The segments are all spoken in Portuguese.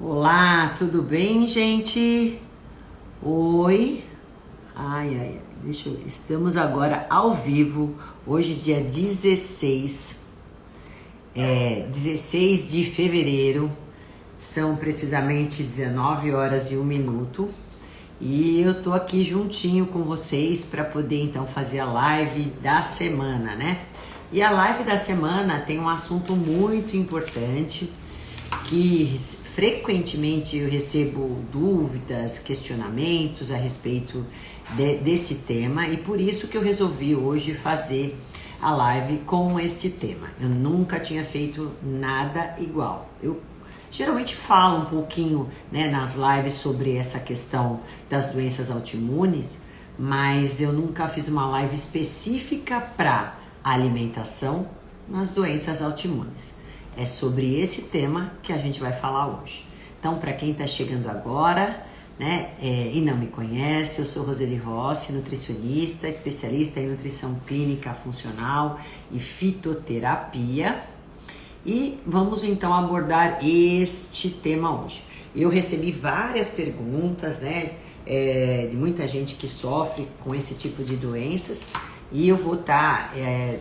Olá, tudo bem, gente? Oi. Estamos agora ao vivo. Hoje, dia 16 de fevereiro. São precisamente 19 horas e 1 minuto. E eu tô aqui juntinho com vocês para poder então fazer a live da semana, né? E a live da semana tem um assunto muito importante que frequentemente eu recebo dúvidas, questionamentos a respeito desse tema, e por isso que eu resolvi hoje fazer a live com este tema. Eu nunca tinha feito nada igual. Eu geralmente falo um pouquinho, né, nas lives sobre essa questão das doenças autoimunes, mas eu nunca fiz uma live específica para alimentação nas doenças autoimunes. É sobre esse tema que a gente vai falar hoje. Então, para quem está chegando agora, né, e não me conhece, eu sou Roseli Rossi, nutricionista, especialista em nutrição clínica funcional e fitoterapia. E vamos então abordar este tema hoje. Eu recebi várias perguntas, né, de muita gente que sofre com esse tipo de doenças. E eu vou estar,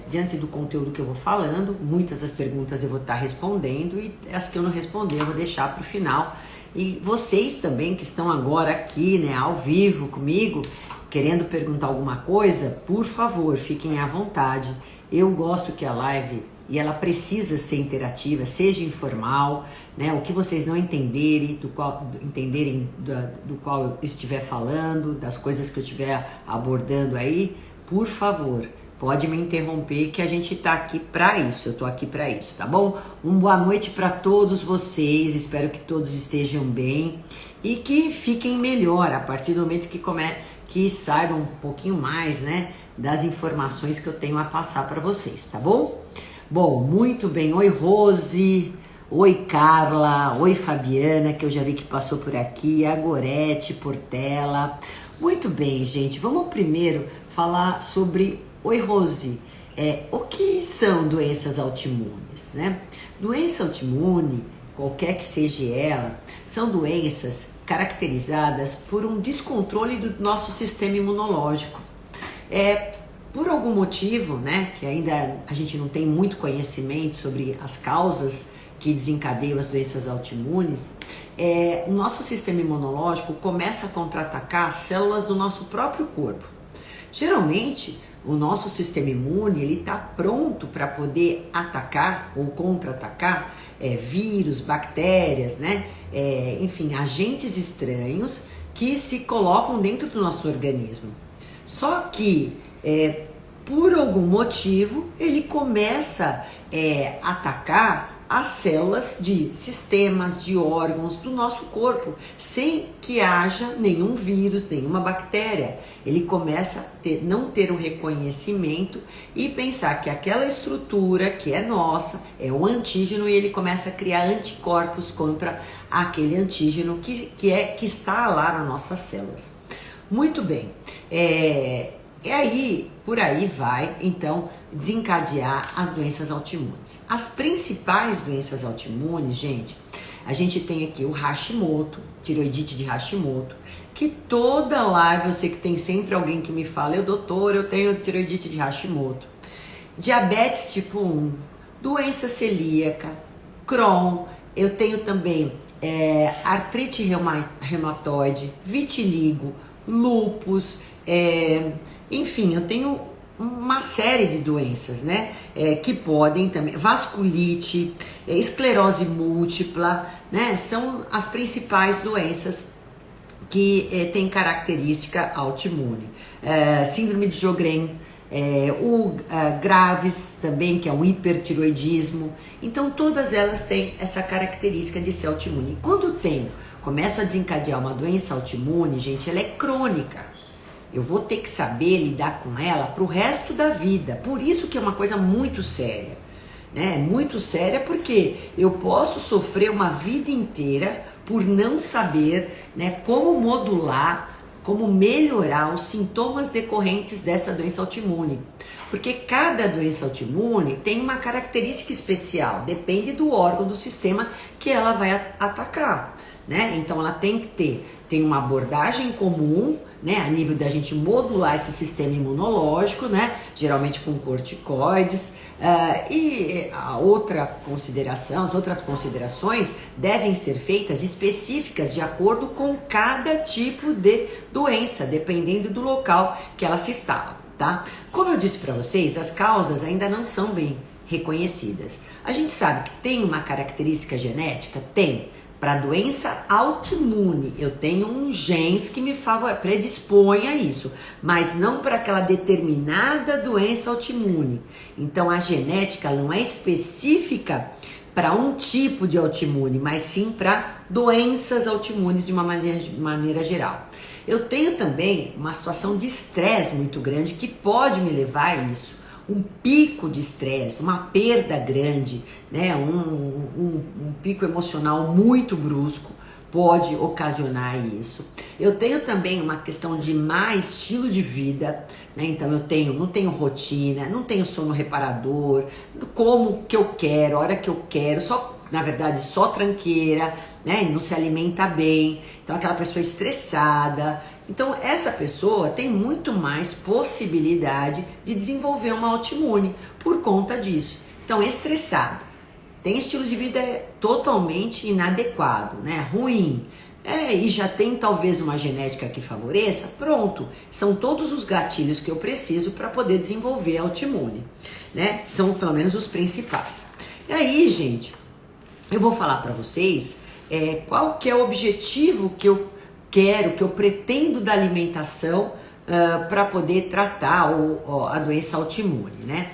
diante do conteúdo que eu vou falando, muitas das perguntas eu vou estar respondendo, e as que eu não responder eu vou deixar para o final. E vocês também que estão agora aqui, né, ao vivo comigo, querendo perguntar alguma coisa, por favor, fiquem à vontade. Eu gosto que a live, e ela precisa ser interativa, seja informal, né, o que vocês não entenderem, do qual eu estiver falando, das coisas que eu estiver abordando aí, por favor, pode me interromper que a gente tá aqui para isso, eu tô aqui para isso, tá bom? Boa noite para todos vocês, espero que todos estejam bem e que fiquem melhor a partir do momento que saibam um pouquinho mais, né, das informações que eu tenho a passar para vocês, tá bom? Bom, muito bem, oi Rose, oi Carla, oi Fabiana, que eu já vi que passou por aqui, a Gorete Portela. Muito bem, gente, vamos primeiro falar sobre... Oi, Rose, o que são doenças autoimunes, né? Doença autoimune, qualquer que seja ela, são doenças caracterizadas por um descontrole do nosso sistema imunológico. Por algum motivo, né, que ainda a gente não tem muito conhecimento sobre as causas que desencadeiam as doenças autoimunes, o nosso sistema imunológico começa a contra-atacar as células do nosso próprio corpo. Geralmente, o nosso sistema imune ele está pronto para poder atacar ou contra-atacar vírus, bactérias, né? Enfim, agentes estranhos que se colocam dentro do nosso organismo. Só que, por algum motivo, ele começa a atacar as células de sistemas, de órgãos do nosso corpo, sem que haja nenhum vírus, nenhuma bactéria. Ele começa a não ter um reconhecimento e pensar que aquela estrutura que é nossa é um antígeno, e ele começa a criar anticorpos contra aquele antígeno que está lá nas nossas células. Muito bem. Por aí vai, então, desencadear as doenças autoimunes. As principais doenças autoimunes, gente, a gente tem aqui o Hashimoto, tireoidite de Hashimoto, que toda live eu sei que tem sempre alguém que me fala, doutor, eu tenho tireoidite de Hashimoto. Diabetes tipo 1, doença celíaca, Crohn, eu tenho também artrite reumatoide, vitiligo, lúpus, enfim, eu tenho uma série de doenças, né, que podem também, vasculite, esclerose múltipla, né, são as principais doenças que têm característica autoimune. Síndrome de Sjögren, Graves também, que é um hipertiroidismo. Então todas elas têm essa característica de ser autoimune. Quando começo a desencadear uma doença autoimune, gente, ela é crônica. Eu vou ter que saber lidar com ela pro resto da vida. Por isso que é uma coisa muito séria, né? Muito séria, porque eu posso sofrer uma vida inteira por não saber, né, como modular, como melhorar os sintomas decorrentes dessa doença autoimune. Porque cada doença autoimune tem uma característica especial, depende do órgão do sistema que ela vai atacar. né? Então ela tem uma abordagem comum, né, a nível da gente modular esse sistema imunológico, né, geralmente com corticoides, e a outra consideração, as outras considerações devem ser feitas específicas de acordo com cada tipo de doença, dependendo do local que ela se instala, tá? Como eu disse para vocês, as causas ainda não são bem reconhecidas. A gente sabe que tem uma característica genética? Tem. Para doença autoimune, eu tenho um genes que me predispõe a isso, mas não para aquela determinada doença autoimune. Então a genética não é específica para um tipo de autoimune, mas sim para doenças autoimunes de uma maneira geral. Eu tenho também uma situação de estresse muito grande que pode me levar a isso. Um pico de estresse, uma perda grande, né? um pico emocional muito brusco pode ocasionar isso. Eu tenho também uma questão de má estilo de vida, né? Então não tenho rotina, não tenho sono reparador, como que eu quero, a hora que eu quero, na verdade só tranqueira, né? Não se alimenta bem, então aquela pessoa estressada. Então essa pessoa tem muito mais possibilidade de desenvolver uma autoimune por conta disso. Então estressado, tem estilo de vida totalmente inadequado, né? Ruim, e já tem talvez uma genética que favoreça, pronto, são todos os gatilhos que eu preciso para poder desenvolver a autoimune, né? São pelo menos os principais. E aí, gente, eu vou falar para vocês qual que é o objetivo que eu quero, que eu pretendo da alimentação para poder tratar a doença autoimune, né?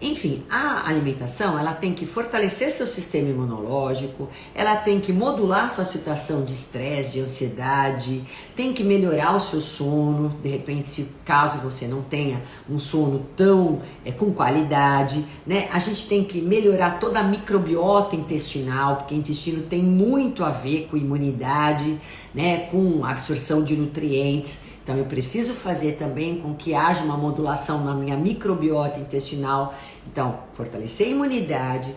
Enfim, a alimentação, ela tem que fortalecer seu sistema imunológico, ela tem que modular sua situação de estresse, de ansiedade, tem que melhorar o seu sono, de repente, se caso você não tenha um sono tão com qualidade, né? A gente tem que melhorar toda a microbiota intestinal, porque o intestino tem muito a ver com imunidade, né? Com absorção de nutrientes. Então eu preciso fazer também com que haja uma modulação na minha microbiota intestinal. Então, fortalecer a imunidade,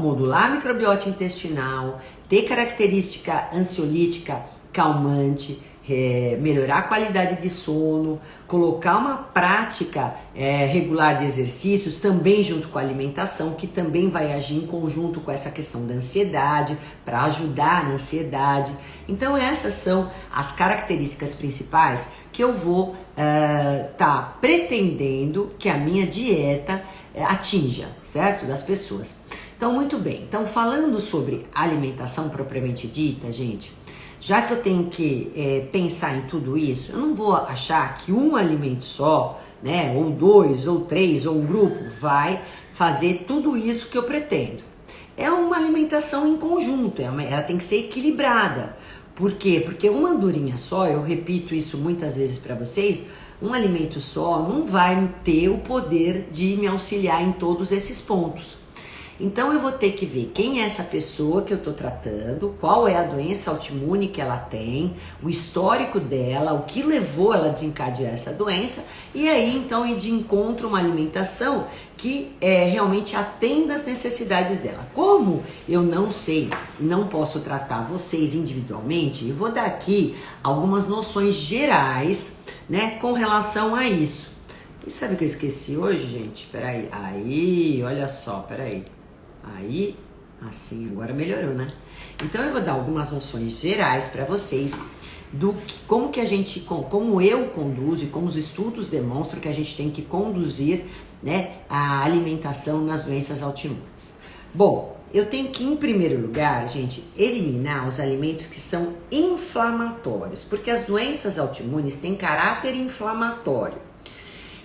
modular a microbiota intestinal, ter característica ansiolítica calmante, melhorar a qualidade de sono, colocar uma prática regular de exercícios também junto com a alimentação, que também vai agir em conjunto com essa questão da ansiedade, para ajudar na ansiedade. Então essas são as características principais que eu vou tá pretendendo que a minha dieta atinja, certo? Das pessoas. Então, muito bem. Então, falando sobre alimentação propriamente dita, gente, já que eu tenho que pensar em tudo isso, eu não vou achar que um alimento só, né, ou dois, ou três, ou um grupo, vai fazer tudo isso que eu pretendo. É uma alimentação em conjunto, ela tem que ser equilibrada. Por quê? Porque uma andorinha só, eu repito isso muitas vezes para vocês, um alimento só não vai ter o poder de me auxiliar em todos esses pontos. Então eu vou ter que ver quem é essa pessoa que eu estou tratando, qual é a doença autoimune que ela tem, o histórico dela, o que levou ela a desencadear essa doença, e aí então ir de encontro a uma alimentação que realmente atenda às necessidades dela. Como eu não sei e não posso tratar vocês individualmente, eu vou dar aqui algumas noções gerais, né, com relação a isso. E sabe o que eu esqueci hoje, gente? Peraí, olha só, peraí. Aí, assim, agora melhorou, né? Então eu vou dar algumas noções gerais para vocês como eu conduzo e como os estudos demonstram que a gente tem que conduzir, né, a alimentação nas doenças autoimunes. Bom, eu tenho que, em primeiro lugar, gente, eliminar os alimentos que são inflamatórios, porque as doenças autoimunes têm caráter inflamatório.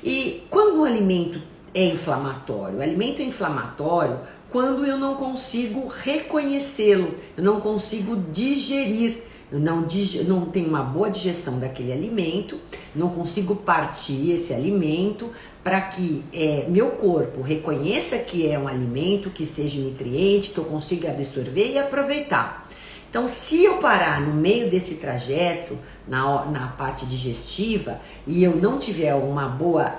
E quando o alimento é inflamatório? O alimento é inflamatório quando eu não consigo reconhecê-lo, eu não consigo digerir, eu não tenho uma boa digestão daquele alimento, não consigo partir esse alimento para que meu corpo reconheça que é um alimento, que seja nutriente, que eu consiga absorver e aproveitar. Então, se eu parar no meio desse trajeto, na parte digestiva, e eu não tiver uma boa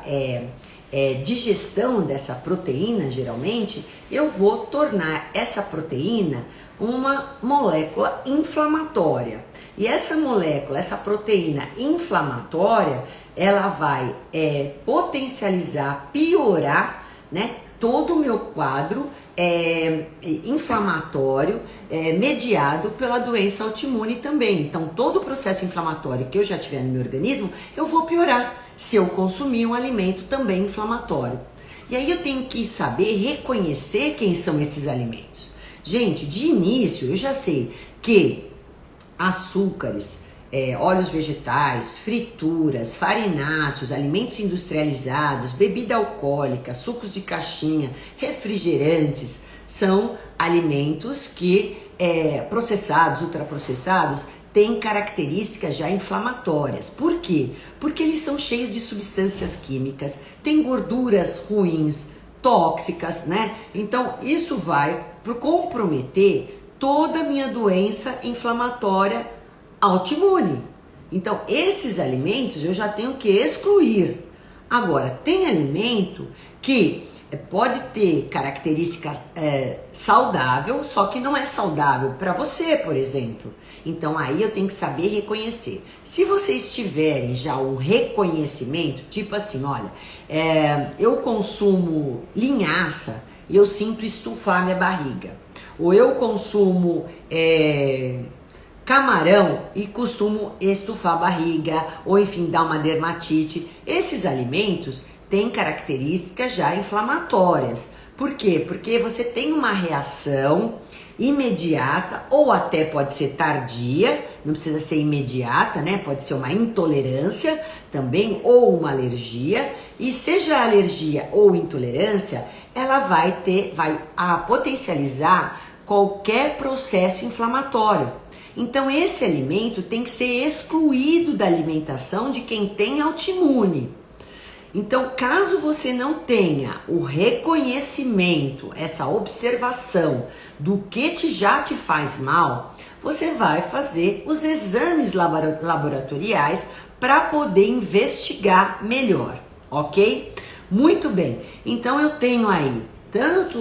digestão dessa proteína, geralmente, eu vou tornar essa proteína uma molécula inflamatória. E essa molécula, essa proteína inflamatória, ela vai potencializar, piorar, né, todo o meu quadro inflamatório mediado pela doença autoimune também. Então, todo o processo inflamatório que eu já tiver no meu organismo, eu vou piorar se eu consumir um alimento também inflamatório. E aí eu tenho que saber reconhecer quem são esses alimentos. Gente, de início eu já sei que açúcares, óleos vegetais, frituras, farináceos, alimentos industrializados, bebida alcoólica, sucos de caixinha, refrigerantes, são alimentos que processados, ultraprocessados, têm características já inflamatórias. Por quê? Porque eles são cheios de substâncias químicas, têm gorduras ruins, tóxicas, né? Então isso vai comprometer toda a minha doença inflamatória autoimune. Então, esses alimentos eu já tenho que excluir. Agora, tem alimento que pode ter característica saudável, só que não é saudável para você, por exemplo. Então, aí eu tenho que saber reconhecer. Se vocês tiverem já um reconhecimento, tipo assim, olha, eu consumo linhaça e eu sinto estufar minha barriga. Ou eu consumo camarão e costumo estufar a barriga, ou enfim, dar uma dermatite. Esses alimentos têm características já inflamatórias. Por quê? Porque você tem uma reação imediata, ou até pode ser tardia, não precisa ser imediata, né? Pode ser uma intolerância também, ou uma alergia. E seja alergia ou intolerância, ela vai potencializar qualquer processo inflamatório. Então esse alimento tem que ser excluído da alimentação de quem tem autoimune. Então, caso você não tenha o reconhecimento, essa observação do que já te faz mal, você vai fazer os exames laboratoriais para poder investigar melhor, ok? Muito bem, então eu tenho aí tanto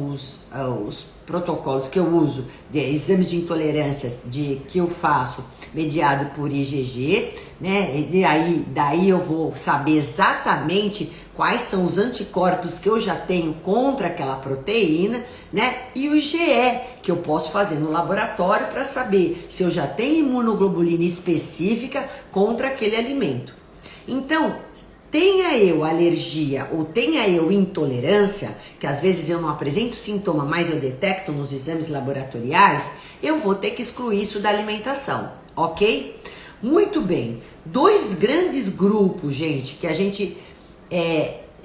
os protocolos que eu uso, de exames de intolerâncias que eu faço mediado por IgG, né? E daí eu vou saber exatamente quais são os anticorpos que eu já tenho contra aquela proteína, né? E o IgE, que eu posso fazer no laboratório para saber se eu já tenho imunoglobulina específica contra aquele alimento. Então, tenha eu alergia ou tenha eu intolerância, que às vezes eu não apresento sintoma, mas eu detecto nos exames laboratoriais, eu vou ter que excluir isso da alimentação, ok? Muito bem. Dois grandes grupos, gente, que a gente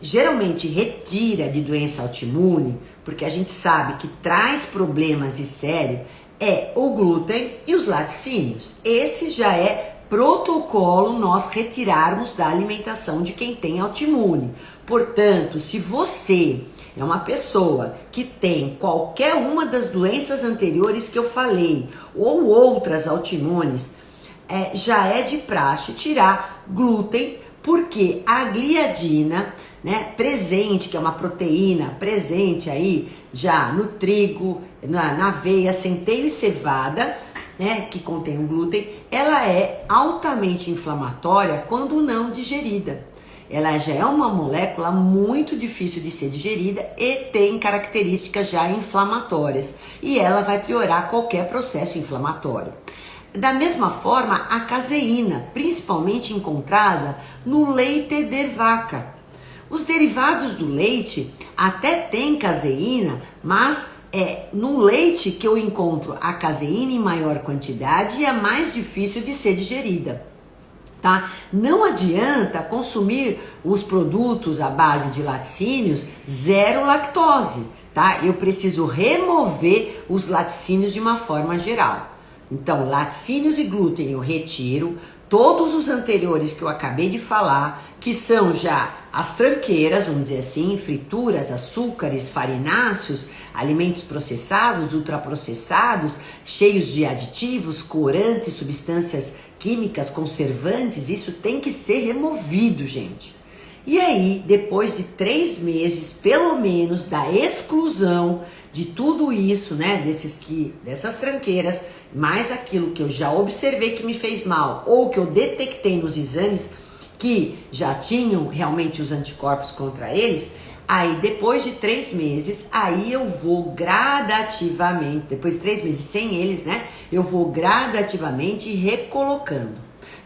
geralmente retira de doença autoimune, porque a gente sabe que traz problemas e sério, é o glúten e os laticínios. Esse já é protocolo nós retirarmos da alimentação de quem tem autoimune. Portanto, se você é uma pessoa que tem qualquer uma das doenças anteriores que eu falei, ou outras autoimunes, já é de praxe tirar glúten, porque a gliadina, né, presente, que é uma proteína presente aí já no trigo, na aveia, centeio e cevada, né, que contém o glúten, ela é altamente inflamatória quando não digerida. Ela já é uma molécula muito difícil de ser digerida e tem características já inflamatórias. E ela vai piorar qualquer processo inflamatório. Da mesma forma, a caseína, principalmente encontrada no leite de vaca. Os derivados do leite até têm caseína, mas no leite que eu encontro a caseína em maior quantidade e é mais difícil de ser digerida, tá? Não adianta consumir os produtos à base de laticínios zero lactose, tá? Eu preciso remover os laticínios de uma forma geral. Então, laticínios e glúten eu retiro, todos os anteriores que eu acabei de falar, que são já as tranqueiras, vamos dizer assim, frituras, açúcares, farináceos, alimentos processados, ultraprocessados, cheios de aditivos, corantes, substâncias químicas, conservantes, isso tem que ser removido, gente. E aí, depois de 3 meses, pelo menos, da exclusão de tudo isso, né, dessas tranqueiras, mais aquilo que eu já observei que me fez mal, ou que eu detectei nos exames que já tinham realmente os anticorpos contra eles, aí depois de 3 meses, aí eu vou gradativamente, depois de 3 meses sem eles, né, eu vou gradativamente recolocando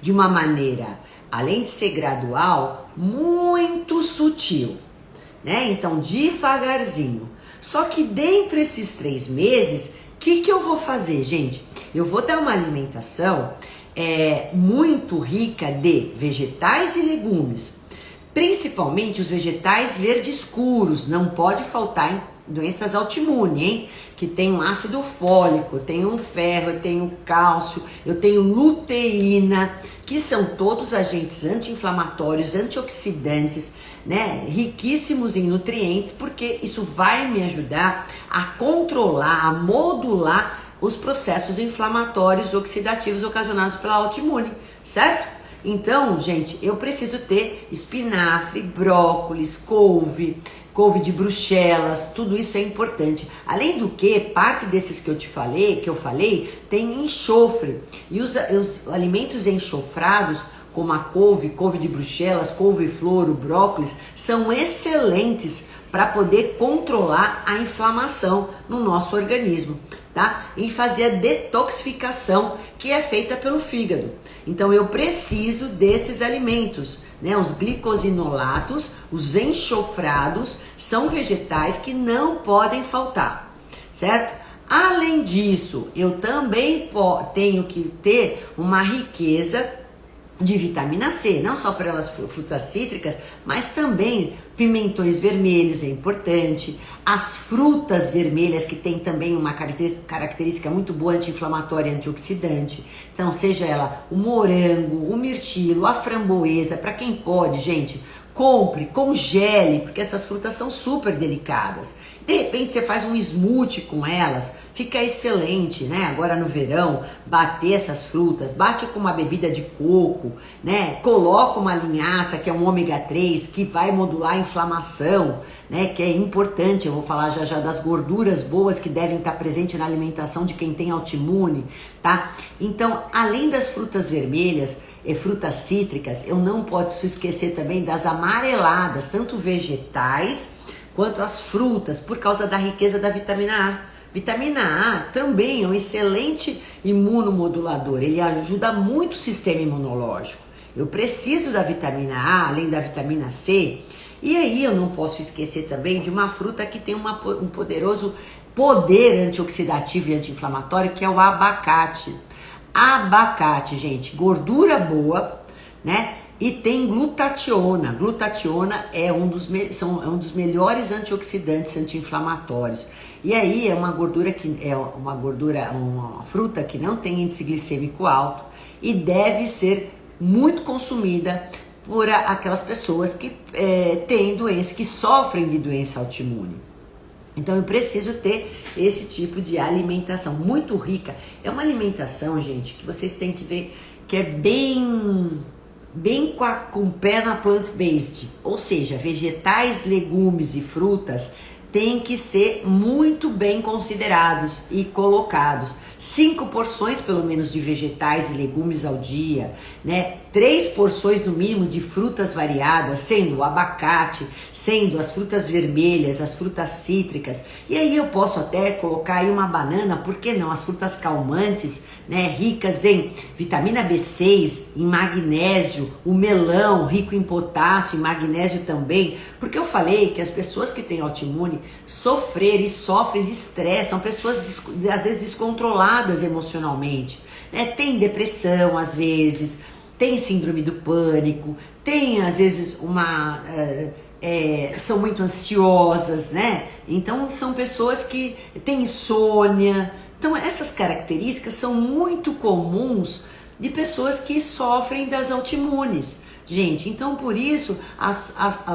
de uma maneira, além de ser gradual, muito sutil, né? Então, devagarzinho. Só que dentro desses 3 meses, o que eu vou fazer, gente? Eu vou dar uma alimentação muito rica de vegetais e legumes, principalmente os vegetais verdes escuros, não pode faltar em doenças autoimunes, hein? Que tem um ácido fólico, eu tenho um ferro, eu tenho cálcio, eu tenho luteína, que são todos agentes anti-inflamatórios, antioxidantes, né? Riquíssimos em nutrientes, porque isso vai me ajudar a controlar, a modular os processos inflamatórios oxidativos ocasionados pela autoimune, certo? Então, gente, eu preciso ter espinafre, brócolis, couve de Bruxelas, tudo isso é importante. Além do que, parte desses que eu falei, tem enxofre. E os alimentos enxofrados, como a couve de Bruxelas, couve-flor, o brócolis, são excelentes para poder controlar a inflamação no nosso organismo, tá? E fazer a detoxificação que é feita pelo fígado. Então eu preciso desses alimentos, né? Os glicosinolatos, os enxofrados, são vegetais que não podem faltar, certo? Além disso, eu também tenho que ter uma riqueza de vitamina C, não só para as frutas cítricas, mas também pimentões vermelhos é importante, as frutas vermelhas que tem também uma característica muito boa anti-inflamatória e antioxidante, então seja ela o morango, o mirtilo, a framboesa, para quem pode, gente, compre, congele, porque essas frutas são super delicadas. De repente você faz um smoothie com elas, fica excelente, né? Agora no verão, bater essas frutas, bate com uma bebida de coco, né? Coloca uma linhaça, que é um ômega 3, que vai modular a inflamação, né? Que é importante, eu vou falar já das gorduras boas que devem estar presentes na alimentação de quem tem autoimune, tá? Então, além das frutas vermelhas, frutas cítricas, eu não posso esquecer também das amareladas, tanto vegetais quanto as frutas, por causa da riqueza da vitamina A. Vitamina A também é um excelente imunomodulador, ele ajuda muito o sistema imunológico. Eu preciso da vitamina A, além da vitamina C, e aí eu não posso esquecer também de uma fruta que tem um poderoso poder antioxidativo e anti-inflamatório, que é o abacate. Abacate, gente, gordura boa, né? E tem glutationa. Glutationa é um dos melhores antioxidantes anti-inflamatórios. E aí é uma fruta que não tem índice glicêmico alto e deve ser muito consumida por aquelas pessoas que têm doença, que sofrem de doença autoimune. Então eu preciso ter esse tipo de alimentação muito rica. É uma alimentação, gente, que vocês têm que ver que é bem com o pé na plant-based, ou seja, vegetais, legumes e frutas têm que ser muito bem considerados e colocados. 5 porções pelo menos de vegetais e legumes ao dia, né? 3 porções no mínimo de frutas variadas, sendo o abacate, sendo as frutas vermelhas, as frutas cítricas. E aí eu posso até colocar aí uma banana, por que não? As frutas calmantes, né? Ricas em vitamina B6, em magnésio, o melão rico em potássio e magnésio também. Porque eu falei que as pessoas que têm autoimune sofrem de estresse, são pessoas às vezes descontroladas emocionalmente, né? Tem depressão às vezes, tem síndrome do pânico, tem às vezes são muito ansiosas, né? Então são pessoas que têm insônia. Então essas características são muito comuns de pessoas que sofrem das autoimunes, gente. Então, por isso,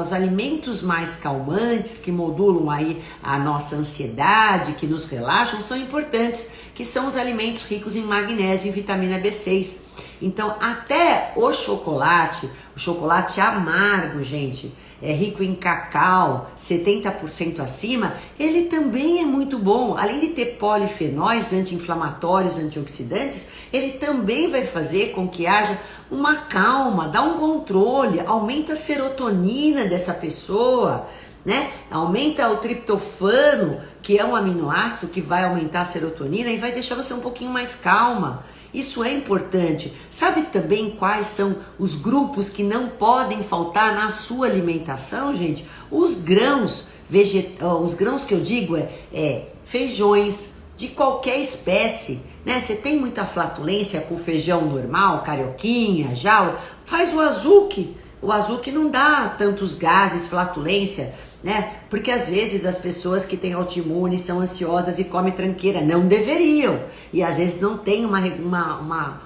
os alimentos mais calmantes, que modulam aí a nossa ansiedade, que nos relaxam, são importantes, que são os alimentos ricos em magnésio e vitamina B6. Então, até o chocolate amargo, gente, é rico em cacau, 70% acima, ele também é muito bom. Além de ter polifenóis, anti-inflamatórios, antioxidantes, ele também vai fazer com que haja uma calma, dá um controle, aumenta a serotonina dessa pessoa, né? Aumenta o triptofano, que é um aminoácido que vai aumentar a serotonina e vai deixar você um pouquinho mais calma. Isso é importante. Sabe também quais são os grupos que não podem faltar na sua alimentação, gente? Os grãos, os grãos que eu digo feijões de qualquer espécie, né? Você tem muita flatulência com feijão normal, carioquinha, jalo, faz o azuki. O azuki não dá tantos gases, flatulência, né? Porque às vezes as pessoas que têm autoimune são ansiosas e comem tranqueira, não deveriam, e às vezes não tem uma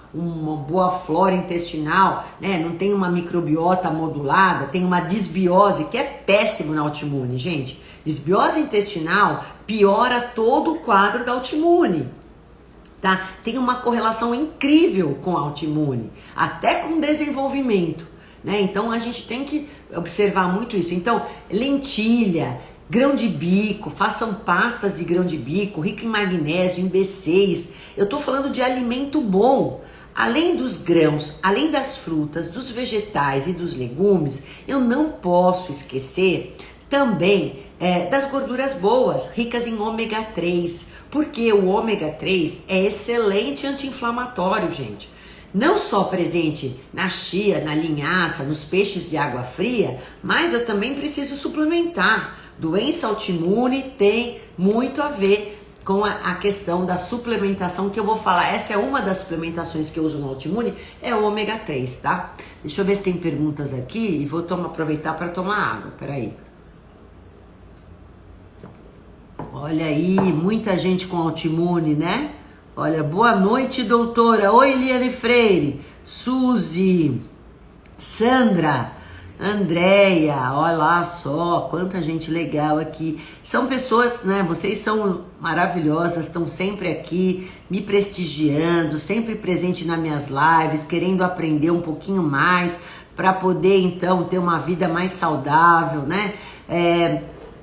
boa flora intestinal, né? Não tem uma microbiota modulada, tem uma disbiose, que é péssimo na autoimune, gente. Disbiose intestinal piora todo o quadro da autoimune, tá? Tem uma correlação incrível com a autoimune, até com desenvolvimento, né? Então a gente tem que observar muito isso. Então, lentilha, grão de bico, façam pastas de grão de bico, rico em magnésio, em B6. Eu tô falando de alimento bom. Além dos grãos, além das frutas, dos vegetais e dos legumes, eu não posso esquecer também das gorduras boas, ricas em ômega 3, porque o ômega 3 é excelente anti-inflamatório, gente. Não só presente na chia, na linhaça, nos peixes de água fria, mas eu também preciso suplementar. Doença autoimune tem muito a ver com a questão da suplementação que eu vou falar. Essa é uma das suplementações que eu uso no autoimune, é o ômega 3, tá? Deixa eu ver se tem perguntas aqui e vou aproveitar para tomar água, peraí. Olha aí, muita gente com autoimune, né? Olha, boa noite, doutora. Oi, Eliane Freire, Suzy, Sandra, Andréia, olha lá só, quanta gente legal aqui. São pessoas, né, vocês são maravilhosas, estão sempre aqui, me prestigiando, sempre presente nas minhas lives, querendo aprender um pouquinho mais, para poder, então, ter uma vida mais saudável, né?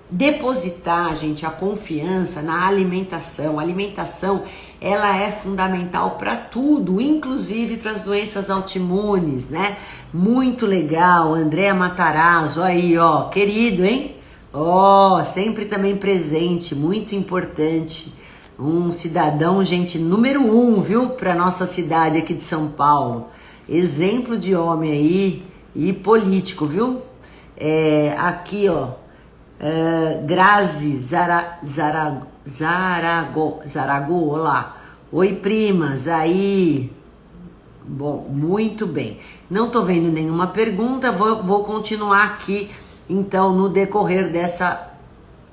Depositar, gente, a confiança na alimentação. A alimentação, ela é fundamental para tudo, inclusive para as doenças autoimunes, né? Muito legal, Andréa Matarazzo, aí, ó, querido, hein? Ó, sempre também presente, muito importante. Um cidadão, gente, número 1, viu? Para nossa cidade aqui de São Paulo. Exemplo de homem aí e político, viu? Aqui, ó. Grazi Zarago, olá. Oi, primas, aí. Bom, muito bem. Não tô vendo nenhuma pergunta, vou continuar aqui, então, no decorrer dessa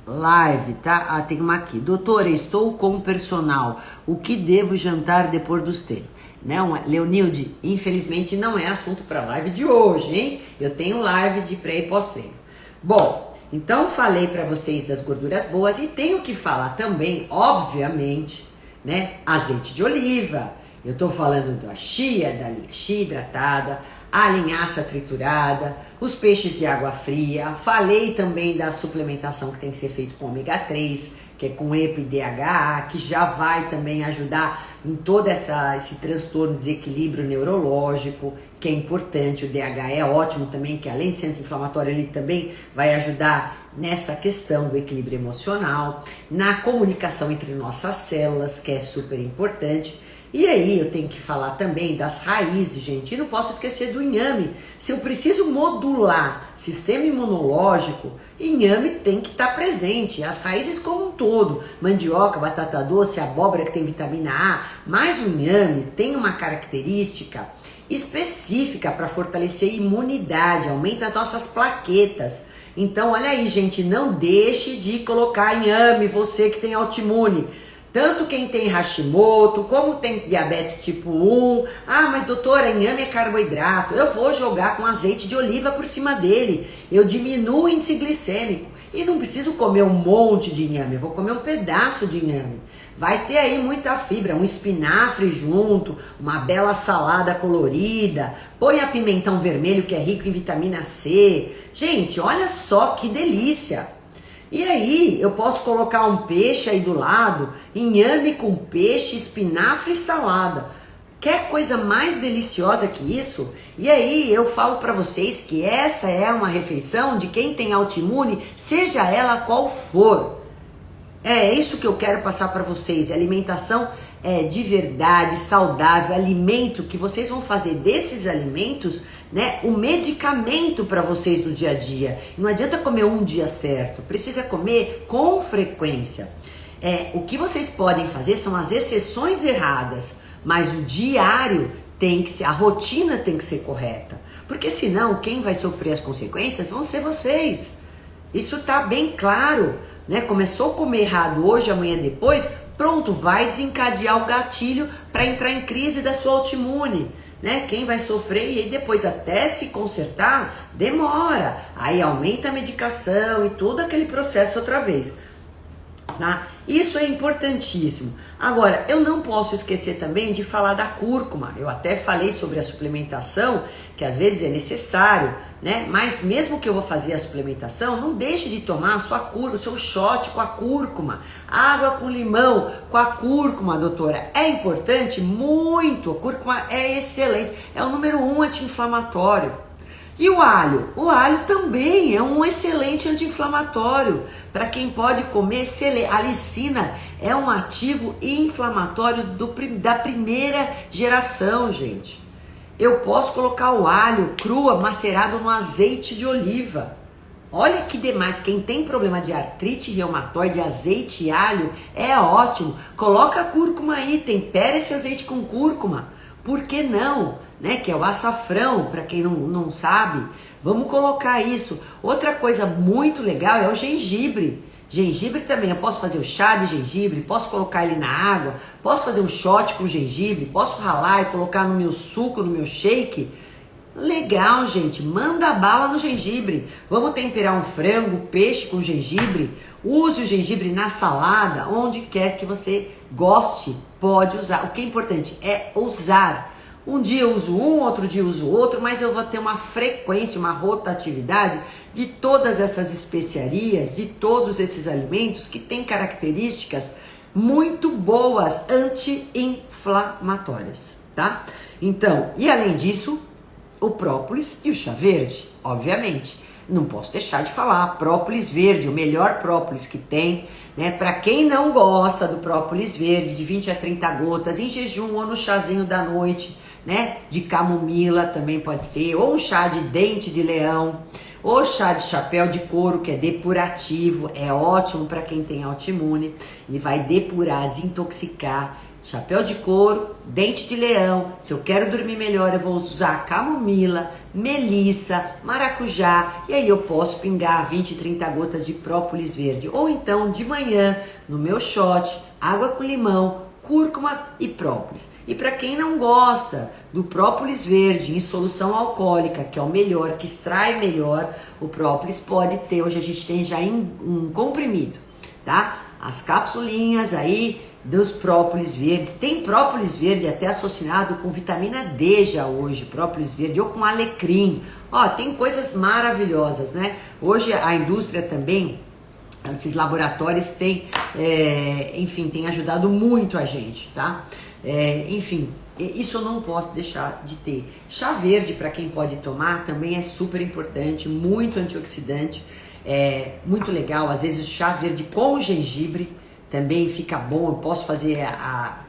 live, tá? Tem uma aqui. Doutora, estou com personal. O que devo jantar depois dos treinos? Não, Leonilde, infelizmente não é assunto para live de hoje, hein? Eu tenho live de pré e pós-treino. Bom, então falei para vocês das gorduras boas e tenho que falar também, obviamente, né, azeite de oliva. Eu tô falando da chia, da chia hidratada, a linhaça triturada, os peixes de água fria. Falei também da suplementação que tem que ser feita com ômega 3, que é com EPA e DHA, que já vai também ajudar em todo esse transtorno, desequilíbrio neurológico, que é importante. O DHA é ótimo também, que além de ser anti-inflamatório, ele também vai ajudar nessa questão do equilíbrio emocional, na comunicação entre nossas células, que é super importante. E aí eu tenho que falar também das raízes, gente, e não posso esquecer do inhame. Se eu preciso modular sistema imunológico, inhame tem que estar presente, as raízes como um todo, mandioca, batata doce, abóbora que tem vitamina A, mas o inhame tem uma característica específica para fortalecer a imunidade, aumenta as nossas plaquetas. Então olha aí, gente, não deixe de colocar inhame, você que tem autoimune. Tanto quem tem Hashimoto, como tem diabetes tipo 1. Ah, mas doutora, inhame é carboidrato. Eu vou jogar com azeite de oliva por cima dele. Eu diminuo o índice glicêmico. E não preciso comer um monte de inhame, eu vou comer um pedaço de inhame. Vai ter aí muita fibra, um espinafre junto, uma bela salada colorida. Põe a pimentão vermelho que é rico em vitamina C. Gente, olha só que delícia. E aí, eu posso colocar um peixe aí do lado, inhame com peixe, espinafre e salada. Quer coisa mais deliciosa que isso? E aí, eu falo para vocês que essa é uma refeição de quem tem autoimune, seja ela qual for. É isso que eu quero passar para vocês. Alimentação de verdade, saudável, alimento que vocês vão fazer desses alimentos, né, um medicamento para vocês no dia a dia. Não adianta comer um dia certo, precisa comer com frequência. O que vocês podem fazer são as exceções erradas, mas o diário tem que ser, a rotina tem que ser correta, porque senão quem vai sofrer as consequências vão ser vocês. Isso tá bem claro, né? Começou a comer errado hoje, amanhã, depois, pronto, vai desencadear o gatilho para entrar em crise da sua autoimune, né? Quem vai sofrer e aí depois até se consertar demora, aí aumenta a medicação e todo aquele processo outra vez, tá? Isso é importantíssimo. Agora, eu não posso esquecer também de falar da cúrcuma. Eu até falei sobre a suplementação, que às vezes é necessário, né? Mas mesmo que eu vou fazer a suplementação, não deixe de tomar a sua cúrcuma, o seu shot com a cúrcuma, água com limão com a cúrcuma, doutora. É importante? Muito! A cúrcuma é excelente, é o número 1 anti-inflamatório. E o alho? O alho também é um excelente anti-inflamatório. Para quem pode comer, a alicina é um ativo inflamatório da primeira geração, gente. Eu posso colocar o alho crua, macerado no azeite de oliva. Olha que demais, quem tem problema de artrite reumatoide, azeite e alho é ótimo. Coloca a cúrcuma aí, tempera esse azeite com cúrcuma. Por que não? Né, que é o açafrão, para quem não sabe, vamos colocar isso. Outra coisa muito legal é o gengibre. Gengibre também, eu posso fazer o chá de gengibre, posso colocar ele na água, posso fazer um shot com gengibre, posso ralar e colocar no meu suco, no meu shake. Legal, gente, manda bala no gengibre. Vamos temperar um frango, peixe com gengibre. Use o gengibre na salada, onde quer que você goste, pode usar. O que é importante é usar. Um dia eu uso um, outro dia eu uso outro, mas eu vou ter uma frequência, uma rotatividade de todas essas especiarias, de todos esses alimentos que têm características muito boas anti-inflamatórias, tá? Então, e além disso, o própolis e o chá verde, obviamente. Não posso deixar de falar, própolis verde, o melhor própolis que tem, né? Para quem não gosta do própolis verde, de 20 a 30 gotas, em jejum ou no chazinho da noite, né? De camomila também pode ser, ou um chá de dente de leão, ou chá de chapéu de couro, que é depurativo, é ótimo para quem tem autoimune, ele vai depurar, desintoxicar. Chapéu de couro, dente de leão. Se eu quero dormir melhor, eu vou usar camomila, melissa, maracujá. E aí eu posso pingar 20, 30 gotas de própolis verde. Ou então, de manhã, no meu shot, água com limão, cúrcuma e própolis. E para quem não gosta do própolis verde em solução alcoólica, que é o melhor, que extrai melhor, o própolis pode ter. Hoje a gente tem já em comprimido, tá? As capsulinhas aí dos própolis verdes. Tem própolis verde até associado com vitamina D já hoje, própolis verde, ou com alecrim. Ó, tem coisas maravilhosas, né? Hoje a indústria também, esses laboratórios têm, enfim, tem ajudado muito a gente, tá? Enfim, isso eu não posso deixar de ter. Chá verde, para quem pode tomar, também é super importante, muito antioxidante, muito legal. Às vezes o chá verde com gengibre também fica bom. Eu posso fazer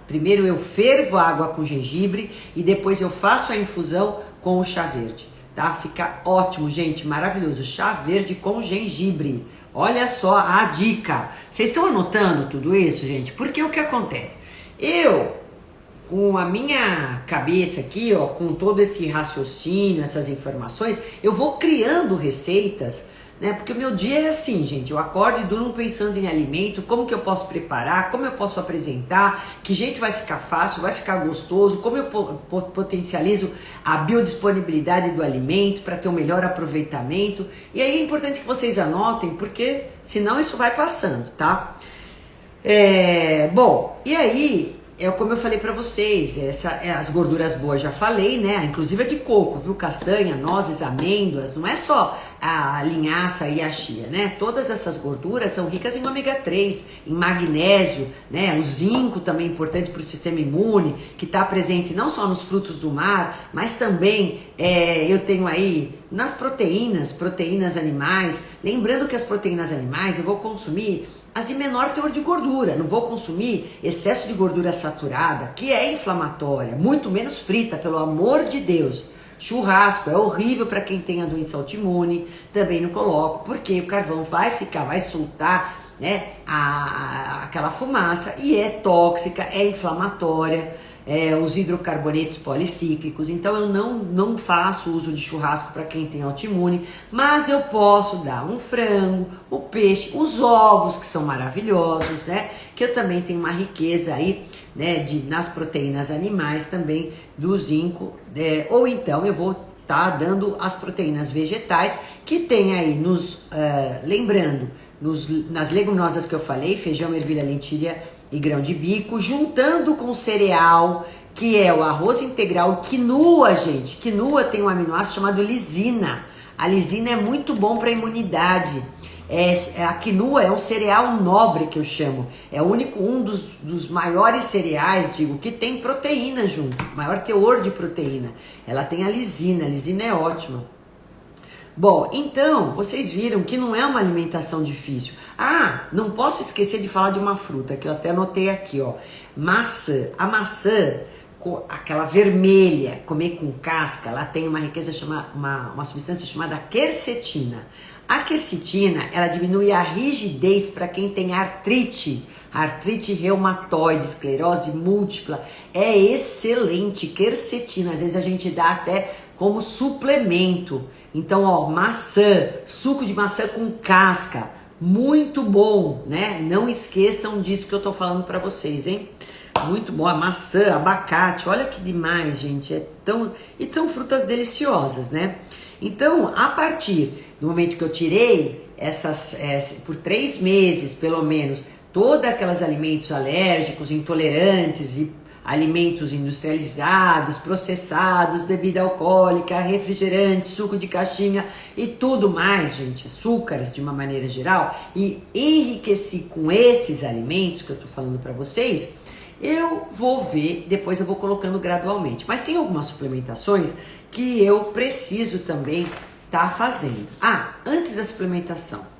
primeiro eu fervo a água com gengibre e depois eu faço a infusão com o chá verde, tá? Fica ótimo, gente, maravilhoso. Chá verde com gengibre. Olha só a dica. Vocês estão anotando tudo isso, gente? Porque o que acontece? Eu, com a minha cabeça aqui, ó, com todo esse raciocínio, essas informações, eu vou criando receitas, né? Porque o meu dia é assim, gente, eu acordo e durmo pensando em alimento, como que eu posso preparar, como eu posso apresentar, que jeito vai ficar fácil, vai ficar gostoso, como eu potencializo a biodisponibilidade do alimento para ter um melhor aproveitamento. E aí é importante que vocês anotem, porque senão isso vai passando, tá? Bom, e aí, como eu falei pra vocês, as gorduras boas já falei, né? Inclusive a de coco, viu? Castanha, nozes, amêndoas, não é só a linhaça e a chia, né? Todas essas gorduras são ricas em ômega 3, em magnésio, né? O zinco também é importante para o sistema imune, que está presente não só nos frutos do mar, mas também eu tenho aí nas proteínas animais. Lembrando que as proteínas animais eu vou consumir as de menor teor de gordura, não vou consumir excesso de gordura saturada, que é inflamatória, muito menos frita, pelo amor de Deus. Churrasco é horrível para quem tem a doença autoimune, também não coloco, porque o carvão vai soltar, né, aquela fumaça e é tóxica, é inflamatória. Os hidrocarbonetos policíclicos, então eu não faço uso de churrasco para quem tem autoimune, mas eu posso dar um frango, o peixe, os ovos que são maravilhosos, né? Que eu também tenho uma riqueza aí, né? Nas proteínas animais também do zinco, ou então eu vou estar dando as proteínas vegetais que tem aí lembrando, nas leguminosas que eu falei, feijão, ervilha, lentilha e grão de bico, juntando com cereal, que é o arroz integral, quinoa, gente. Quinoa tem um aminoácido chamado lisina. A lisina é muito bom para a imunidade. A quinoa é um cereal nobre, que eu chamo. É um dos maiores cereais, que tem proteína junto, maior teor de proteína. Ela tem a lisina é ótima. Bom, então, vocês viram que não é uma alimentação difícil. Não posso esquecer de falar de uma fruta, que eu até anotei aqui, ó. Maçã. A maçã, aquela vermelha, comer com casca, ela tem uma riqueza, uma substância chamada quercetina. A quercetina, ela diminui a rigidez para quem tem artrite reumatoide, esclerose múltipla. É excelente, quercetina. Às vezes a gente dá até como suplemento. Então, ó, maçã, suco de maçã com casca, muito bom, né? Não esqueçam disso que eu tô falando pra vocês, hein? Muito bom, a maçã, abacate, olha que demais, gente. E são frutas deliciosas, né? Então, a partir do momento que eu tirei por 3 meses, pelo menos, todos aqueles alimentos alérgicos, intolerantes e alimentos industrializados, processados, bebida alcoólica, refrigerante, suco de caixinha e tudo mais, gente, açúcares de uma maneira geral, e enriqueci com esses alimentos que eu tô falando para vocês, eu vou ver, depois eu vou colocando gradualmente. Mas tem algumas suplementações que eu preciso também estar fazendo. Antes da suplementação,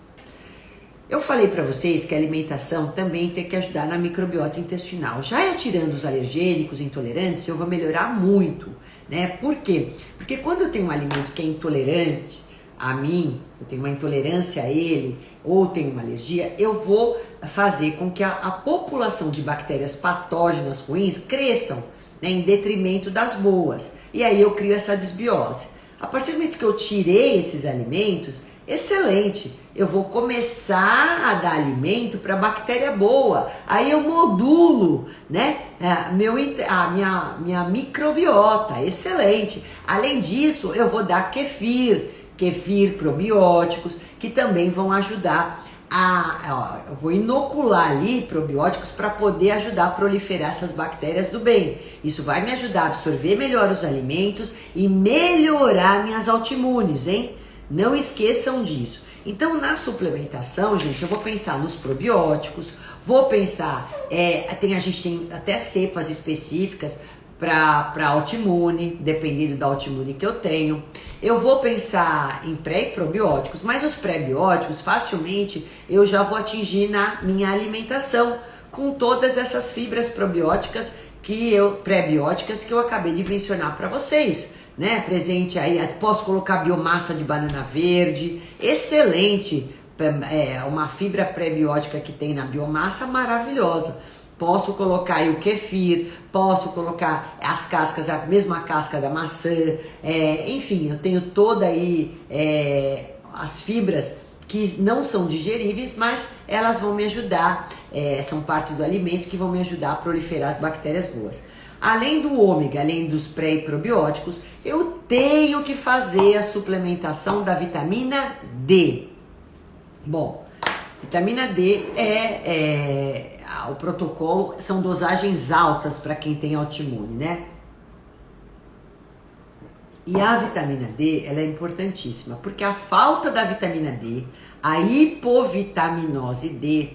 eu falei para vocês que a alimentação também tem que ajudar na microbiota intestinal. Já eu tirando os alergênicos, intolerantes, eu vou melhorar muito, né? Por quê? Porque quando eu tenho um alimento que é intolerante a mim, eu tenho uma intolerância a ele, ou tenho uma alergia, eu vou fazer com que a população de bactérias patógenas ruins cresçam, né, em detrimento das boas. E aí eu crio essa desbiose. A partir do momento que eu tirei esses alimentos, excelente, eu vou começar a dar alimento para bactéria boa, aí eu modulo, né, minha microbiota, excelente. Além disso, eu vou dar kefir, probióticos, que também vão ajudar eu vou inocular ali probióticos para poder ajudar a proliferar essas bactérias do bem. Isso vai me ajudar a absorver melhor os alimentos e melhorar minhas autoimunes, hein? Não esqueçam disso. Então, na suplementação, gente, eu vou pensar nos probióticos, vou pensar, a gente tem até cepas específicas para autoimune, dependendo da autoimune que eu tenho. Eu vou pensar em pré e probióticos, mas os pré-bióticos facilmente eu já vou atingir na minha alimentação com todas essas fibras probióticas pré-bióticas que eu acabei de mencionar para vocês, né? Presente aí, posso colocar biomassa de banana verde, excelente, uma fibra pré-biótica que tem na biomassa maravilhosa. Posso colocar aí o kefir, posso colocar as cascas, a mesma casca da maçã, enfim, eu tenho toda aí as fibras que não são digeríveis, mas elas vão me ajudar, são parte do alimento que vão me ajudar a proliferar as bactérias boas. Além do ômega, além dos pré e probióticos, eu tenho que fazer a suplementação da vitamina D. Bom, vitamina D o protocolo são dosagens altas para quem tem autoimune, né? E a vitamina D, ela é importantíssima, porque a falta da vitamina D, a hipovitaminose D,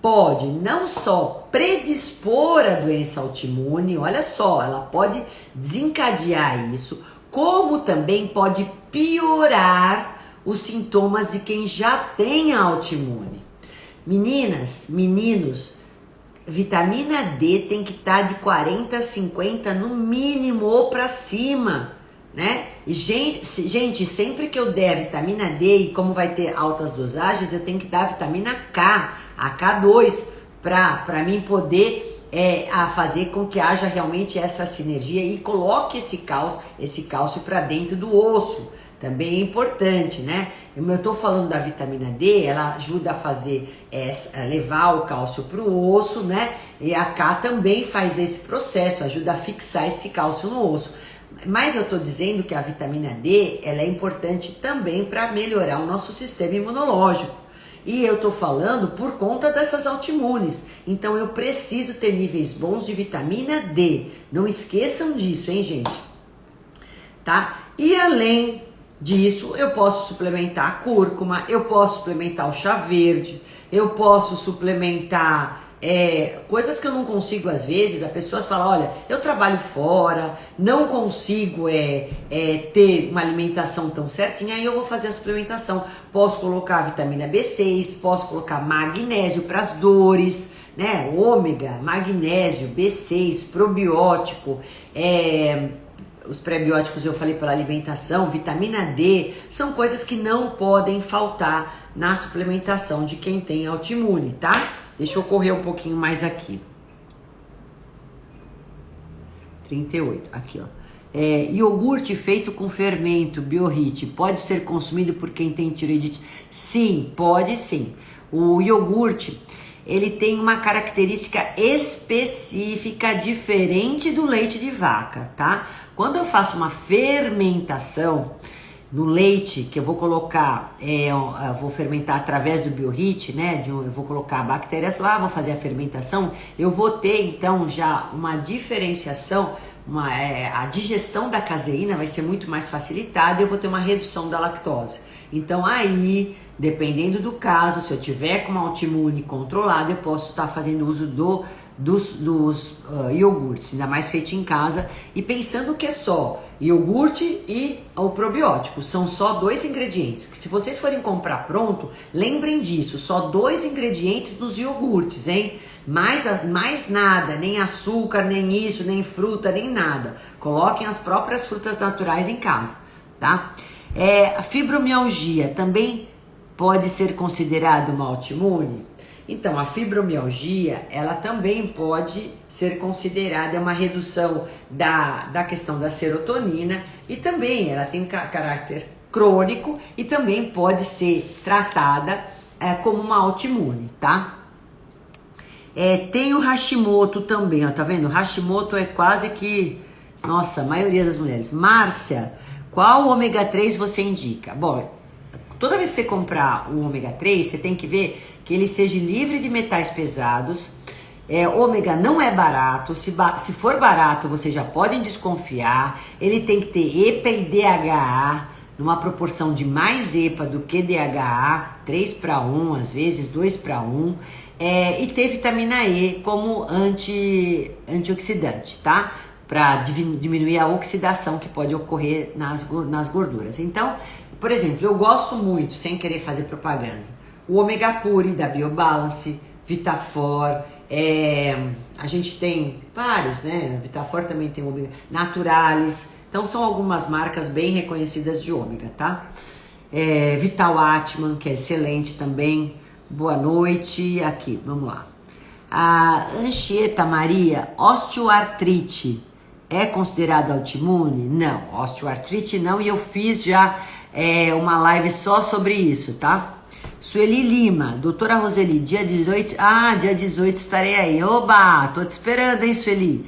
pode não só predispor a doença autoimune, olha só, ela pode desencadear isso, como também pode piorar os sintomas de quem já tem a autoimune. Meninas, meninos, vitamina D tem que estar de 40 a 50 no mínimo ou para cima, né? E gente, sempre que eu der vitamina D, e como vai ter altas dosagens, eu tenho que dar vitamina K, a K2, para mim poder fazer com que haja realmente essa sinergia e coloque esse cálcio para dentro do osso. Também é importante, né? Eu estou falando da vitamina D, ela ajuda a fazer, levar o cálcio para o osso, né? E a K também faz esse processo, ajuda a fixar esse cálcio no osso. Mas eu estou dizendo que a vitamina D, ela é importante também para melhorar o nosso sistema imunológico. E eu estou falando por conta dessas autoimunes. Então eu preciso ter níveis bons de vitamina D. Não esqueçam disso, hein, gente? Tá? E além disso, eu posso suplementar a cúrcuma, eu posso suplementar o chá verde, eu posso suplementar coisas que eu não consigo às vezes. As pessoas falam, olha, eu trabalho fora, não consigo ter uma alimentação tão certinha, aí eu vou fazer a suplementação. Posso colocar vitamina B6, posso colocar magnésio para as dores, né? Ômega, magnésio, B6, probiótico, os pré-bióticos eu falei pela alimentação, vitamina D, são coisas que não podem faltar na suplementação de quem tem autoimune, tá? Deixa eu correr um pouquinho mais aqui. 38, aqui ó. Iogurte feito com fermento, Biorrit, pode ser consumido por quem tem tireoidite? Sim, pode sim. O iogurte, ele tem uma característica específica diferente do leite de vaca, tá? Quando eu faço uma fermentação no leite, que eu vou colocar, eu vou fermentar através do Biorrit, né? Eu vou colocar bactérias lá, vou fazer a fermentação, eu vou ter então já uma diferenciação, a digestão da caseína vai ser muito mais facilitada e eu vou ter uma redução da lactose. Então aí, dependendo do caso, se eu tiver com uma autoimune controlada, eu posso estar fazendo uso dos iogurtes, ainda mais feito em casa, e pensando que é só iogurte e o probiótico, são só 2 ingredientes, que se vocês forem comprar pronto, lembrem disso, só 2 ingredientes nos iogurtes, hein? Mais nada, nem açúcar, nem isso, nem fruta, nem nada. Coloquem as próprias frutas naturais em casa, tá? A fibromialgia também pode ser considerada uma autoimune? Então, a fibromialgia, ela também pode ser considerada uma redução da questão da serotonina e também ela tem caráter crônico e também pode ser tratada como uma autoimune, tá? Tem o Hashimoto também, ó, tá vendo? O Hashimoto é quase que, nossa, a maioria das mulheres. Márcia, qual ômega 3 você indica? Bom, toda vez que você comprar o ômega 3, você tem que ver que ele seja livre de metais pesados. Ômega não é barato, se for barato você já pode desconfiar. Ele tem que ter EPA e DHA numa proporção de mais EPA do que DHA, 3:1, às vezes 2:1, e ter vitamina E como antioxidante, tá? Para diminuir a oxidação que pode ocorrer nas gorduras. Então, por exemplo, eu gosto muito, sem querer fazer propaganda, o Omega Pure da Biobalance, Vitafor, a gente tem vários, né? Vitafor também tem ômega, Naturalis, então são algumas marcas bem reconhecidas de ômega, tá? Vital Atman, que é excelente também. Boa noite, aqui, vamos lá. A Anchieta Maria, osteoartrite é considerada autoimune? Não, osteoartrite não, e eu fiz já uma live só sobre isso, tá? Sueli Lima, doutora Roseli, dia 18, dia 18 estarei aí. Oba, tô te esperando, hein, Sueli?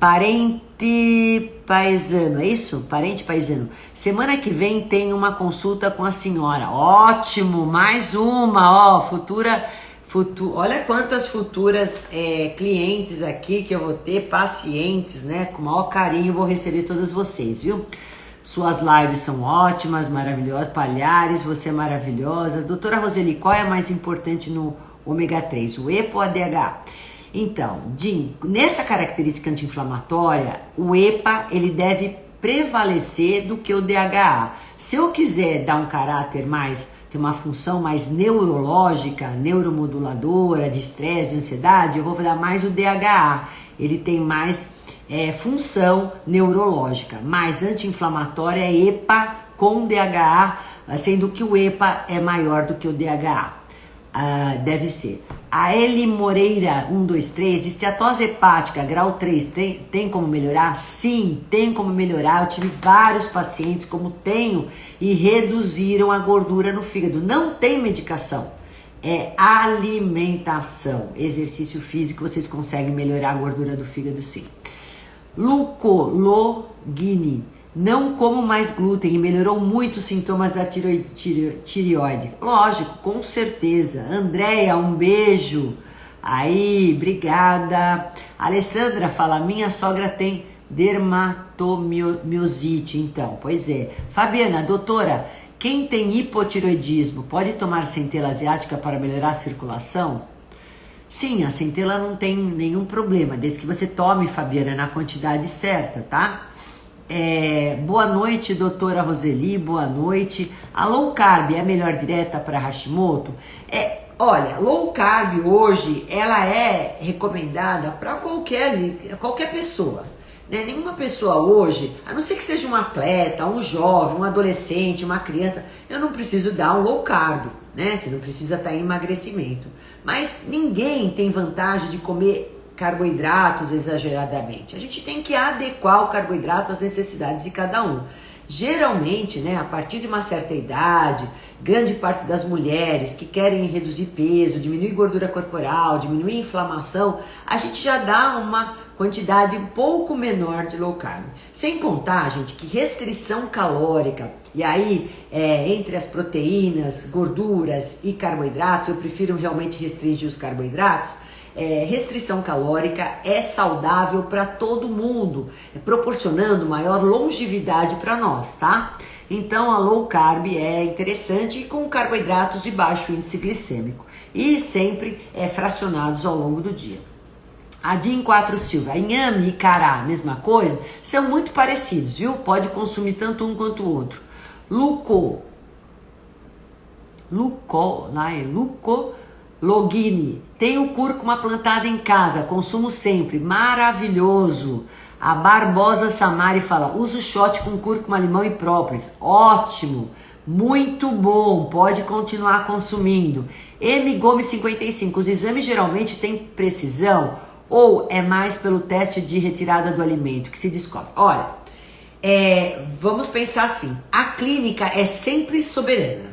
Parente paisano, é isso? Parente paisano. Semana que vem tem uma consulta com a senhora. Ótimo, mais uma, olha quantas futuras clientes aqui que eu vou ter, pacientes, né? Com o maior carinho vou receber todas vocês, viu? Suas lives são ótimas, maravilhosas. Palhares, você é maravilhosa. Doutora Roseli, qual é mais importante no ômega 3, o EPA ou a DHA? Então, Jim, nessa característica anti-inflamatória, o EPA ele deve prevalecer do que o DHA. Se eu quiser dar um caráter mais, ter uma função mais neurológica, neuromoduladora, de estresse, de ansiedade, eu vou dar mais o DHA. Ele tem mais função neurológica, mais anti-inflamatória é EPA com DHA, sendo que o EPA é maior do que o DHA. Deve ser. A Eli Moreira 123, esteatose hepática grau 3, tem como melhorar? Sim, tem como melhorar. Eu tive vários pacientes como tenho e reduziram a gordura no fígado. Não tem medicação, é alimentação, exercício físico, vocês conseguem melhorar a gordura do fígado sim. Lucologini, não como mais glúten e melhorou muito os sintomas da tireoide. Lógico, com certeza. Andréia, um beijo. Aí, obrigada. Alessandra fala, minha sogra tem dermatomiosite, então. Pois é. Fabiana, doutora, quem tem hipotireoidismo pode tomar centela asiática para melhorar a circulação? Sim, a centela não tem nenhum problema, desde que você tome, Fabiana, na quantidade certa, tá? Boa noite, doutora Roseli, boa noite. A low carb é a melhor dieta para Hashimoto? Olha, low carb hoje, ela é recomendada para qualquer pessoa, né? Nenhuma pessoa hoje, a não ser que seja um atleta, um jovem, um adolescente, uma criança, eu não preciso dar um low carb, né? Você não precisa estar em emagrecimento. Mas ninguém tem vantagem de comer carboidratos exageradamente. A gente tem que adequar o carboidrato às necessidades de cada um. Geralmente, né, a partir de uma certa idade, grande parte das mulheres que querem reduzir peso, diminuir gordura corporal, diminuir inflamação, a gente já dá uma quantidade um pouco menor de low carb. Sem contar, gente, que restrição calórica, e aí entre as proteínas, gorduras e carboidratos, eu prefiro realmente restringir os carboidratos. Restrição calórica é saudável para todo mundo, proporcionando maior longevidade para nós, tá? Então a low carb é interessante com carboidratos de baixo índice glicêmico e sempre fracionados ao longo do dia. A DIN 4 Silva, inhame e cará, mesma coisa, são muito parecidos, viu? Pode consumir tanto um quanto o outro. Lucologini, tenho cúrcuma plantada em casa, consumo sempre, maravilhoso. A Barbosa Samari fala, uso shot com cúrcuma, limão e própolis, ótimo, muito bom, pode continuar consumindo. M Gomes 55, os exames geralmente têm precisão ou é mais pelo teste de retirada do alimento que se descobre? Olha, vamos pensar assim, a clínica é sempre soberana.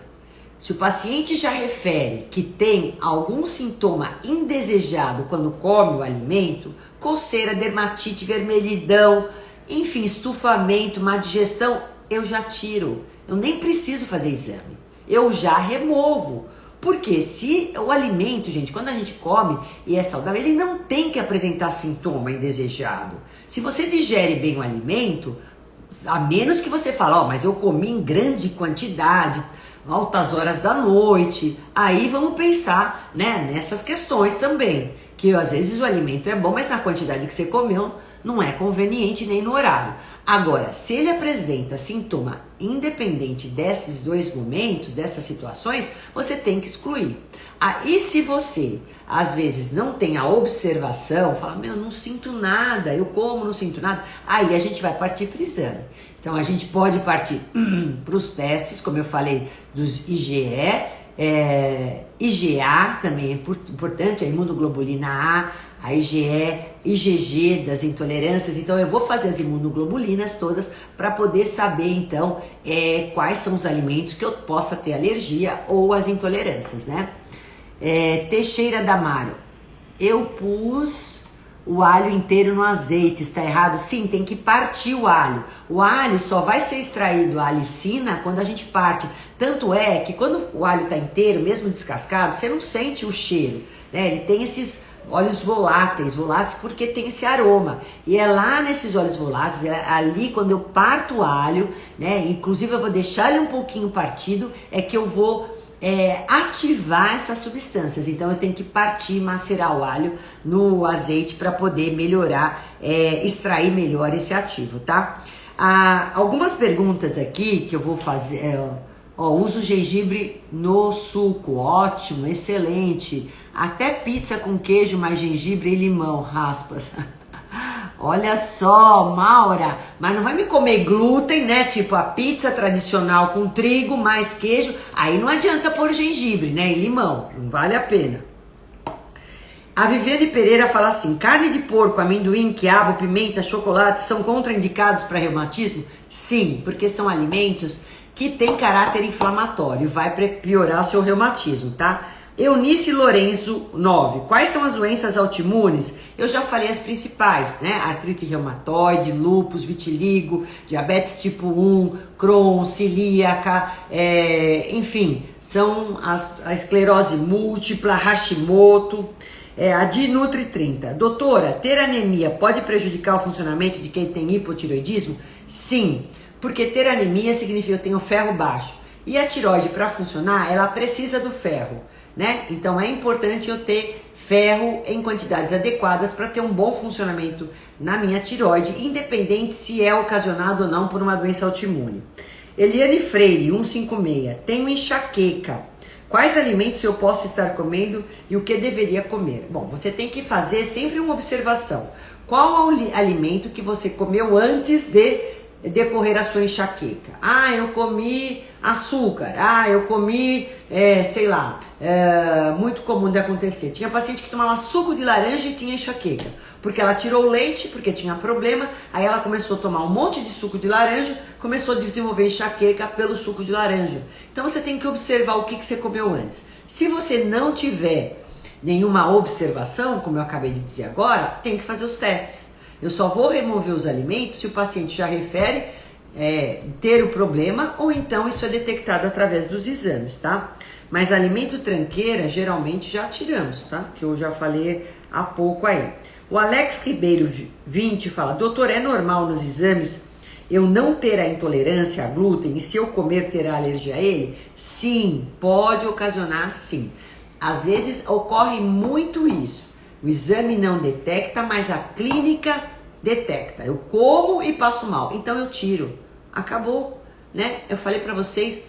Se o paciente já refere que tem algum sintoma indesejado quando come o alimento, coceira, dermatite, vermelhidão, enfim, estufamento, má digestão, eu já tiro. Eu nem preciso fazer exame. Eu já removo. Porque se o alimento, gente, quando a gente come e é saudável, ele não tem que apresentar sintoma indesejado. Se você digere bem o alimento, a menos que você fale, mas eu comi em grande quantidade, altas horas da noite, aí vamos pensar, né, nessas questões também, que às vezes o alimento é bom, mas na quantidade que você comeu não é conveniente nem no horário. Agora, se ele apresenta sintoma independente desses dois momentos, dessas situações, você tem que excluir. E se você, às vezes, não tem a observação, fala, não sinto nada, eu como, não sinto nada, aí a gente vai partir para o exame. Então, a gente pode partir para os testes, como eu falei, dos IgE, IgA também é importante, a imunoglobulina A, a IgE, IgG das intolerâncias. Então eu vou fazer as imunoglobulinas todas para poder saber então quais são os alimentos que eu possa ter alergia ou as intolerâncias, né? Teixeira da Amaro, eu pus o alho inteiro no azeite, está errado? Sim, tem que partir o alho. O alho só vai ser extraído a alicina quando a gente parte. Tanto é que quando o alho está inteiro, mesmo descascado, você não sente o cheiro, né? Ele tem esses óleos voláteis porque tem esse aroma. E é lá nesses óleos voláteis, ali quando eu parto o alho, né? Inclusive eu vou deixar ele um pouquinho partido, é que eu vou ativar essas substâncias. Então eu tenho que partir, macerar o alho no azeite para poder melhorar, extrair melhor esse ativo, tá? Algumas perguntas aqui que eu vou fazer. Uso gengibre no suco, ótimo, excelente. Até pizza com queijo mais gengibre e limão, raspas. Olha só, Maura, mas não vai me comer glúten, né? Tipo a pizza tradicional com trigo mais queijo, aí não adianta pôr gengibre, né? E limão, não vale a pena. A Viviane Pereira fala assim: carne de porco, amendoim, quiabo, pimenta, chocolate são contraindicados para reumatismo? Sim, porque são alimentos que têm caráter inflamatório, vai piorar o seu reumatismo, tá? Eunice Lorenzo 9. Quais são as doenças autoimunes? Eu já falei as principais, né? Artrite reumatoide, lúpus, vitiligo, diabetes tipo 1, Crohn, celíaca, enfim, são a esclerose múltipla, Hashimoto. A Dinutri 30. Doutora, ter anemia pode prejudicar o funcionamento de quem tem hipotireoidismo? Sim, porque ter anemia significa que eu tenho ferro baixo. E a tireoide, para funcionar, ela precisa do ferro, né? Então é importante eu ter ferro em quantidades adequadas para ter um bom funcionamento na minha tireoide, independente se é ocasionado ou não por uma doença autoimune. Eliane Freire, 156. Tenho enxaqueca. Quais alimentos eu posso estar comendo e o que deveria comer? Bom, você tem que fazer sempre uma observação. Qual é o alimento que você comeu antes de decorrer a sua enxaqueca? Eu comi açúcar. Eu comi, muito comum de acontecer. Tinha paciente que tomava suco de laranja e tinha enxaqueca. Porque ela tirou o leite, porque tinha problema, aí ela começou a tomar um monte de suco de laranja, começou a desenvolver enxaqueca pelo suco de laranja. Então você tem que observar o que você comeu antes. Se você não tiver nenhuma observação, como eu acabei de dizer agora, tem que fazer os testes. Eu só vou remover os alimentos se o paciente já refere ter o problema, ou então isso é detectado através dos exames, tá? Mas alimento tranqueira, geralmente já tiramos, tá? Que eu já falei há pouco aí. O Alex Ribeiro 20 fala: doutor, é normal nos exames eu não ter a intolerância a glúten e se eu comer terá alergia a ele? Sim, pode ocasionar sim. Às vezes ocorre muito isso. O exame não detecta, mas a clínica detecta. Eu como e passo mal, então eu tiro. Acabou, né? Eu falei para vocês,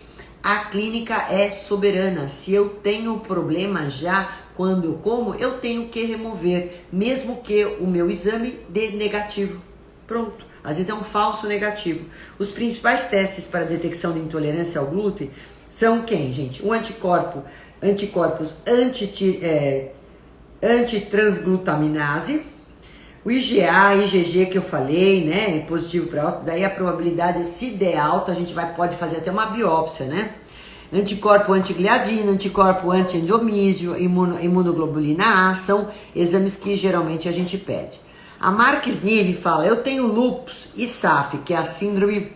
a clínica é soberana. Se eu tenho problema já quando eu como, eu tenho que remover, mesmo que o meu exame dê negativo. Pronto. Às vezes é um falso negativo. Os principais testes para detecção de intolerância ao glúten são quem, gente? O anticorpos antitransglutaminase, o IgA, IgG que eu falei, né? É positivo para alto, daí a probabilidade, se der alto, a gente pode fazer até uma biópsia, né? Anticorpo antigliadina, anticorpo anti-endomísio, imunoglobulina A, são exames que geralmente a gente pede. A Marques Nive fala: eu tenho lúpus e SAF, que é a síndrome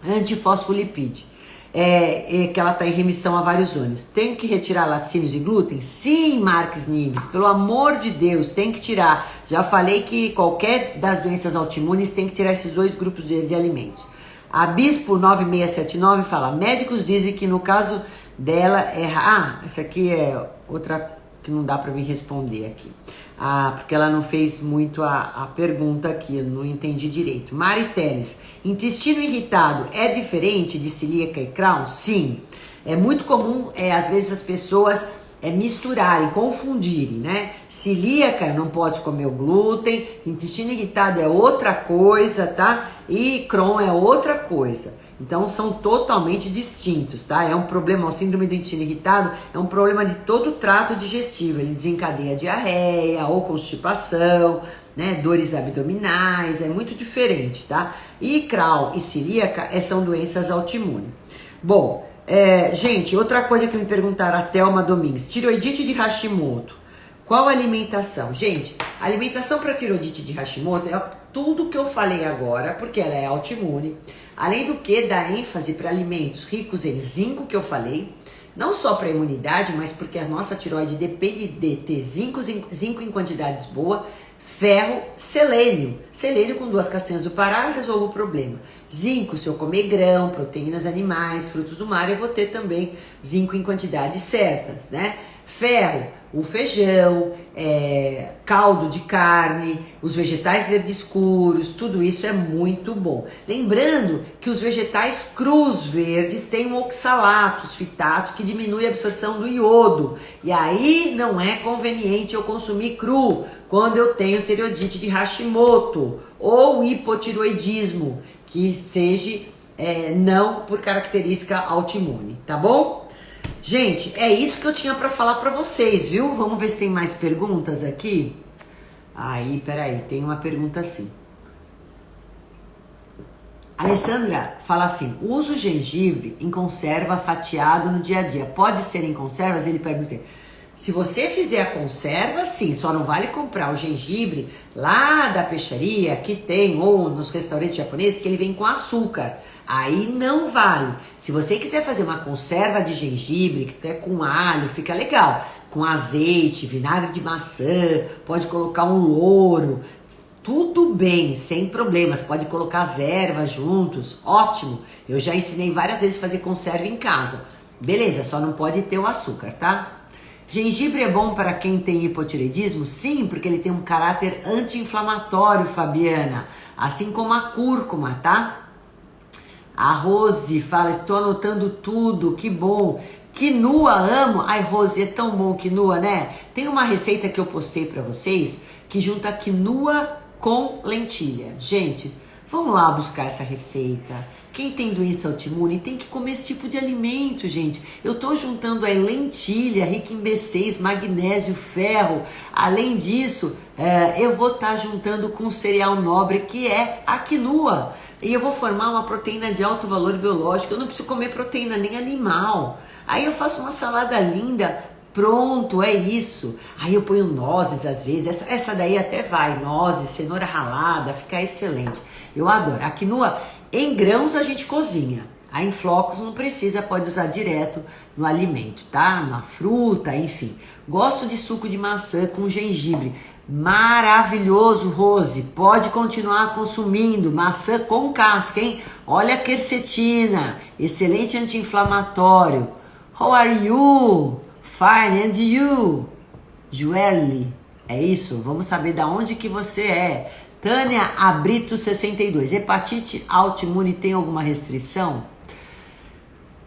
antifosfolipídio, que ela está em remissão há vários anos. Tem que retirar laticínios e glúten? Sim, Marques Nives, pelo amor de Deus, tem que tirar. Já falei que qualquer das doenças autoimunes tem que tirar esses dois grupos de alimentos. A Bispo 9679 fala: médicos dizem que no caso dela essa aqui é outra que não dá para me responder aqui. Porque ela não fez muito a pergunta aqui, eu não entendi direito. Mari Teles: intestino irritado é diferente de celíaca e Crohn? Sim. É muito comum, às vezes, as pessoas misturarem, confundirem, né? Celíaca não pode comer o glúten, intestino irritado é outra coisa, tá? E Crohn é outra coisa. Então são totalmente distintos, tá? É um problema, o síndrome do intestino irritado é um problema de todo o trato digestivo. Ele desencadeia diarreia ou constipação, né? Dores abdominais, é muito diferente, tá? E Crohn e celíaca são doenças autoimunes. Bom, gente, outra coisa que me perguntaram, a Thelma Domingues, tiroidite de Hashimoto. Qual a alimentação? Gente, a alimentação para tiroidite de Hashimoto é tudo que eu falei agora, porque ela é autoimune. Além do que, dá ênfase para alimentos ricos em zinco, que eu falei, não só para imunidade, mas porque a nossa tiroide depende de ter zinco em quantidades boas, ferro, selênio. Selênio com 2 castanhas do Pará resolve o problema. Zinco, se eu comer grão, proteínas animais, frutos do mar, eu vou ter também zinco em quantidades certas, né? Ferro, o feijão, caldo de carne, os vegetais verdes escuros, tudo isso é muito bom. Lembrando que os vegetais crus verdes têm um oxalato, os fitatos, que diminui a absorção do iodo. E aí não é conveniente eu consumir cru quando eu tenho tireoidite de Hashimoto ou hipotiroidismo, que seja não por característica autoimune, tá bom? Gente, é isso que eu tinha pra falar pra vocês, viu? Vamos ver se tem mais perguntas aqui. Aí, peraí, tem uma pergunta assim. Alessandra fala assim, uso gengibre em conserva fatiado no dia a dia. Pode ser em conservas? Ele pergunta. Se você fizer a conserva, sim, só não vale comprar o gengibre lá da peixaria que tem, ou nos restaurantes japoneses, que ele vem com açúcar. Aí não vale. Se você quiser fazer uma conserva de gengibre, que é com alho, fica legal. Com azeite, vinagre de maçã, pode colocar um louro, tudo bem, sem problemas. Pode colocar as ervas juntos, ótimo. Eu já ensinei várias vezes a fazer conserva em casa. Beleza, só não pode ter o açúcar, tá? Gengibre é bom para quem tem hipotireoidismo? Sim, porque ele tem um caráter anti-inflamatório, Fabiana. Assim como a cúrcuma, tá? A Rose fala, estou anotando tudo, que bom. Quinua, amo. Ai, Rose, é tão bom quinua, né? Tem uma receita que eu postei para vocês que junta quinua com lentilha. Gente, vamos lá buscar essa receita. Quem tem doença autoimune tem que comer esse tipo de alimento, gente. Eu tô juntando aí lentilha, rica em B6, magnésio, ferro. Além disso, eu vou estar juntando com um cereal nobre que é a quinua. E eu vou formar uma proteína de alto valor biológico. Eu não preciso comer proteína nem animal. Aí eu faço uma salada linda. Pronto, é isso. Aí eu ponho nozes às vezes. Essa daí até vai. Nozes, cenoura ralada, fica excelente. Eu adoro. A quinua, em grãos a gente cozinha. Aí em flocos não precisa, pode usar direto no alimento, tá? Na fruta, enfim. Gosto de suco de maçã com gengibre. Maravilhoso, Rose. Pode continuar consumindo maçã com casca, hein? Olha a quercetina, excelente anti-inflamatório. How are you? Fine, and you? Joelle, é isso? Vamos saber da onde que você é. Tânia Abrito 62. Hepatite autoimune tem alguma restrição?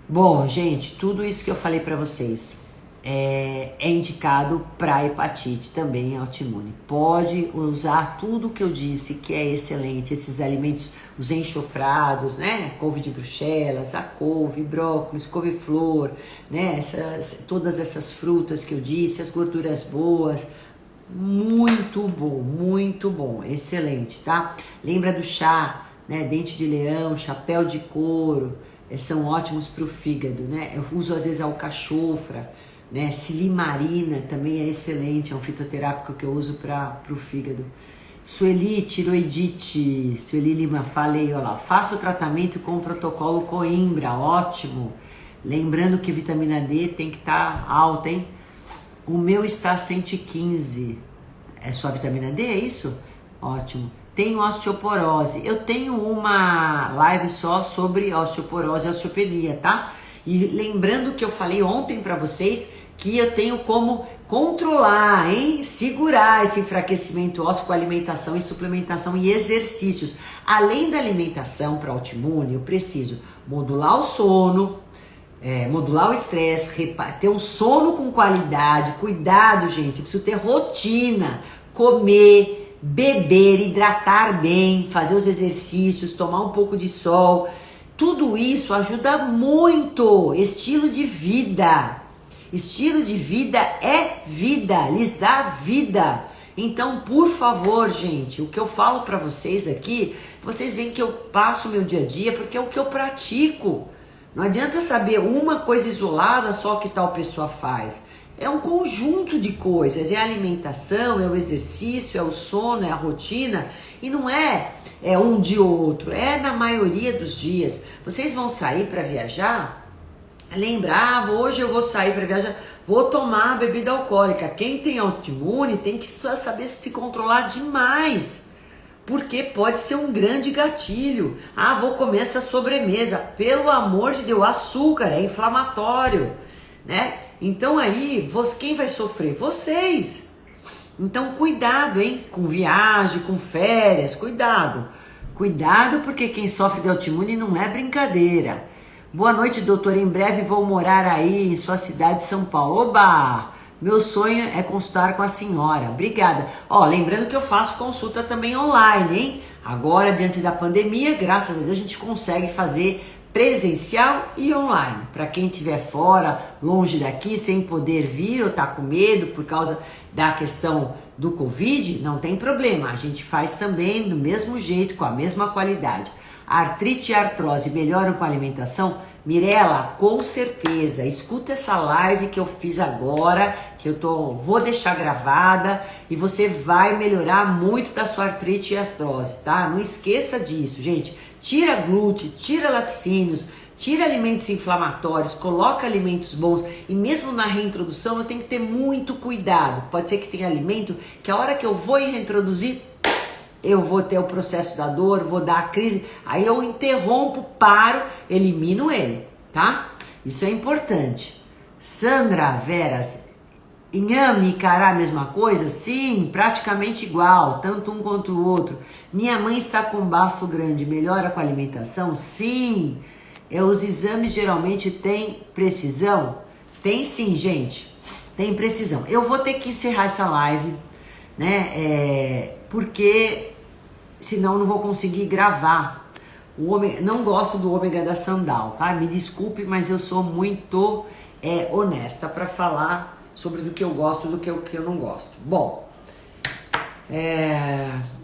Bom, gente, tudo isso que eu falei para vocês é indicado para hepatite também autoimune. Pode usar tudo que eu disse, que é excelente. Esses alimentos, os enxofrados, né? Couve de Bruxelas, a couve, brócolis, couve-flor, né? Todas essas frutas que eu disse, as gorduras boas. Muito bom, excelente, tá? Lembra do chá, né? Dente de leão, chapéu de couro, são ótimos para o fígado, né? Eu uso às vezes a alcachofra, né? Silimarina também é excelente, é um fitoterápico que eu uso para o fígado. Sueli, tiroidite, Sueli Lima, falei, olha lá, faço o tratamento com o protocolo Coimbra, ótimo. Lembrando que vitamina D tem que estar alta, hein? O meu está 115. É sua vitamina D, é isso? Ótimo. Tenho osteoporose. Eu tenho uma live só sobre osteoporose e osteopenia, tá? E lembrando que eu falei ontem para vocês que eu tenho como controlar, hein? Segurar esse enfraquecimento ósseo com alimentação e suplementação e exercícios. Além da alimentação para autoimune, eu preciso modular o sono, modular o estresse, ter um sono com qualidade. Cuidado, gente, eu preciso ter rotina, comer, beber, hidratar bem, fazer os exercícios, tomar um pouco de sol Tudo isso ajuda muito. Estilo de vida. Estilo de vida é vida, lhes dá vida. Então, por favor, gente, o que eu falo para vocês aqui, vocês veem que eu passo o meu dia a dia porque é o que eu pratico. Não adianta saber uma coisa isolada só que tal pessoa faz. É um conjunto de coisas, é a alimentação, é o exercício, é o sono, é a rotina, e não é um dia ou outro, é na maioria dos dias. Vocês vão sair para viajar, lembrar, hoje eu vou sair para viajar, vou tomar bebida alcoólica. Quem tem autoimune tem que saber se controlar demais, porque pode ser um grande gatilho. Vou comer essa sobremesa, pelo amor de Deus, açúcar é inflamatório, né? Então aí, quem vai sofrer? Vocês. Então cuidado, hein? Com viagem, com férias, cuidado. Cuidado, porque quem sofre de autoimune não é brincadeira. Boa noite, doutor. Em breve vou morar aí em sua cidade, São Paulo. Oba! Meu sonho é consultar com a senhora. Obrigada. Lembrando que eu faço consulta também online, hein? Agora, diante da pandemia, graças a Deus, a gente consegue fazer presencial e online. Para quem estiver fora, longe daqui, sem poder vir ou tá com medo por causa da questão do Covid, não tem problema. A gente faz também do mesmo jeito, com a mesma qualidade. Artrite e artrose melhoram com a alimentação? Mirela, com certeza. Escuta essa live que eu fiz agora, que vou deixar gravada, e você vai melhorar muito da sua artrite e artrose, tá? Não esqueça disso, gente. Tira glúten, tira laticínios, tira alimentos inflamatórios, coloca alimentos bons. E mesmo na reintrodução eu tenho que ter muito cuidado. Pode ser que tenha alimento que a hora que eu vou reintroduzir, eu vou ter o processo da dor, vou dar a crise, aí eu interrompo, paro, elimino ele, tá? Isso é importante. Sandra Veras, inhame e cará a mesma coisa? Sim, praticamente igual, tanto um quanto o outro. Minha mãe está com baço grande, melhora com a alimentação? Sim. Os exames geralmente têm precisão? Tem sim, gente, tem precisão. Eu vou ter que encerrar essa live, né? Porque senão não vou conseguir gravar. Não gosto do ômega da Sandal, tá? Me desculpe, mas eu sou muito honesta para falar sobre do que eu gosto e do que eu não gosto. Bom,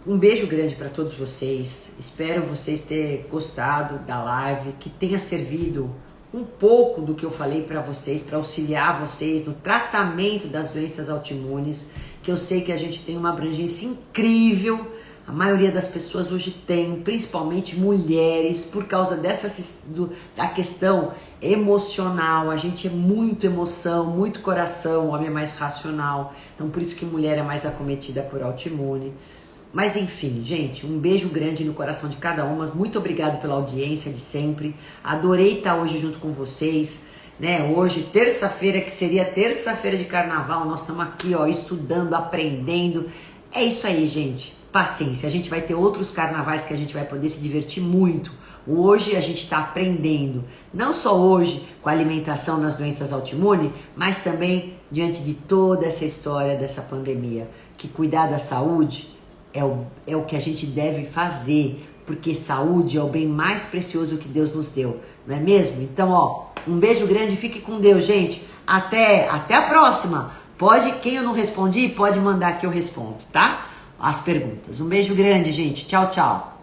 um beijo grande para todos vocês. Espero vocês terem gostado da live, que tenha servido um pouco do que eu falei para vocês, para auxiliar vocês no tratamento das doenças autoimunes, que eu sei que a gente tem uma abrangência incrível. A maioria das pessoas hoje tem, principalmente mulheres, por causa da questão emocional. A gente é muito emoção, muito coração, o homem é mais racional. Então por isso que mulher é mais acometida por autoimune. Mas enfim, gente, um beijo grande no coração de cada uma. Muito obrigado pela audiência de sempre. Adorei estar hoje junto com vocês, né? Hoje, terça-feira, que seria terça-feira de carnaval, nós estamos aqui, estudando, aprendendo. É isso aí, gente. Paciência, a gente vai ter outros carnavais que a gente vai poder se divertir muito. Hoje a gente está aprendendo, não só hoje com a alimentação nas doenças autoimunes, mas também diante de toda essa história dessa pandemia, que cuidar da saúde é o que a gente deve fazer, porque saúde é o bem mais precioso que Deus nos deu, não é mesmo? Então, um beijo grande, fique com Deus, gente. Até a próxima. Quem eu não respondi, pode mandar que eu respondo, tá? As perguntas. Um beijo grande, gente. Tchau, tchau.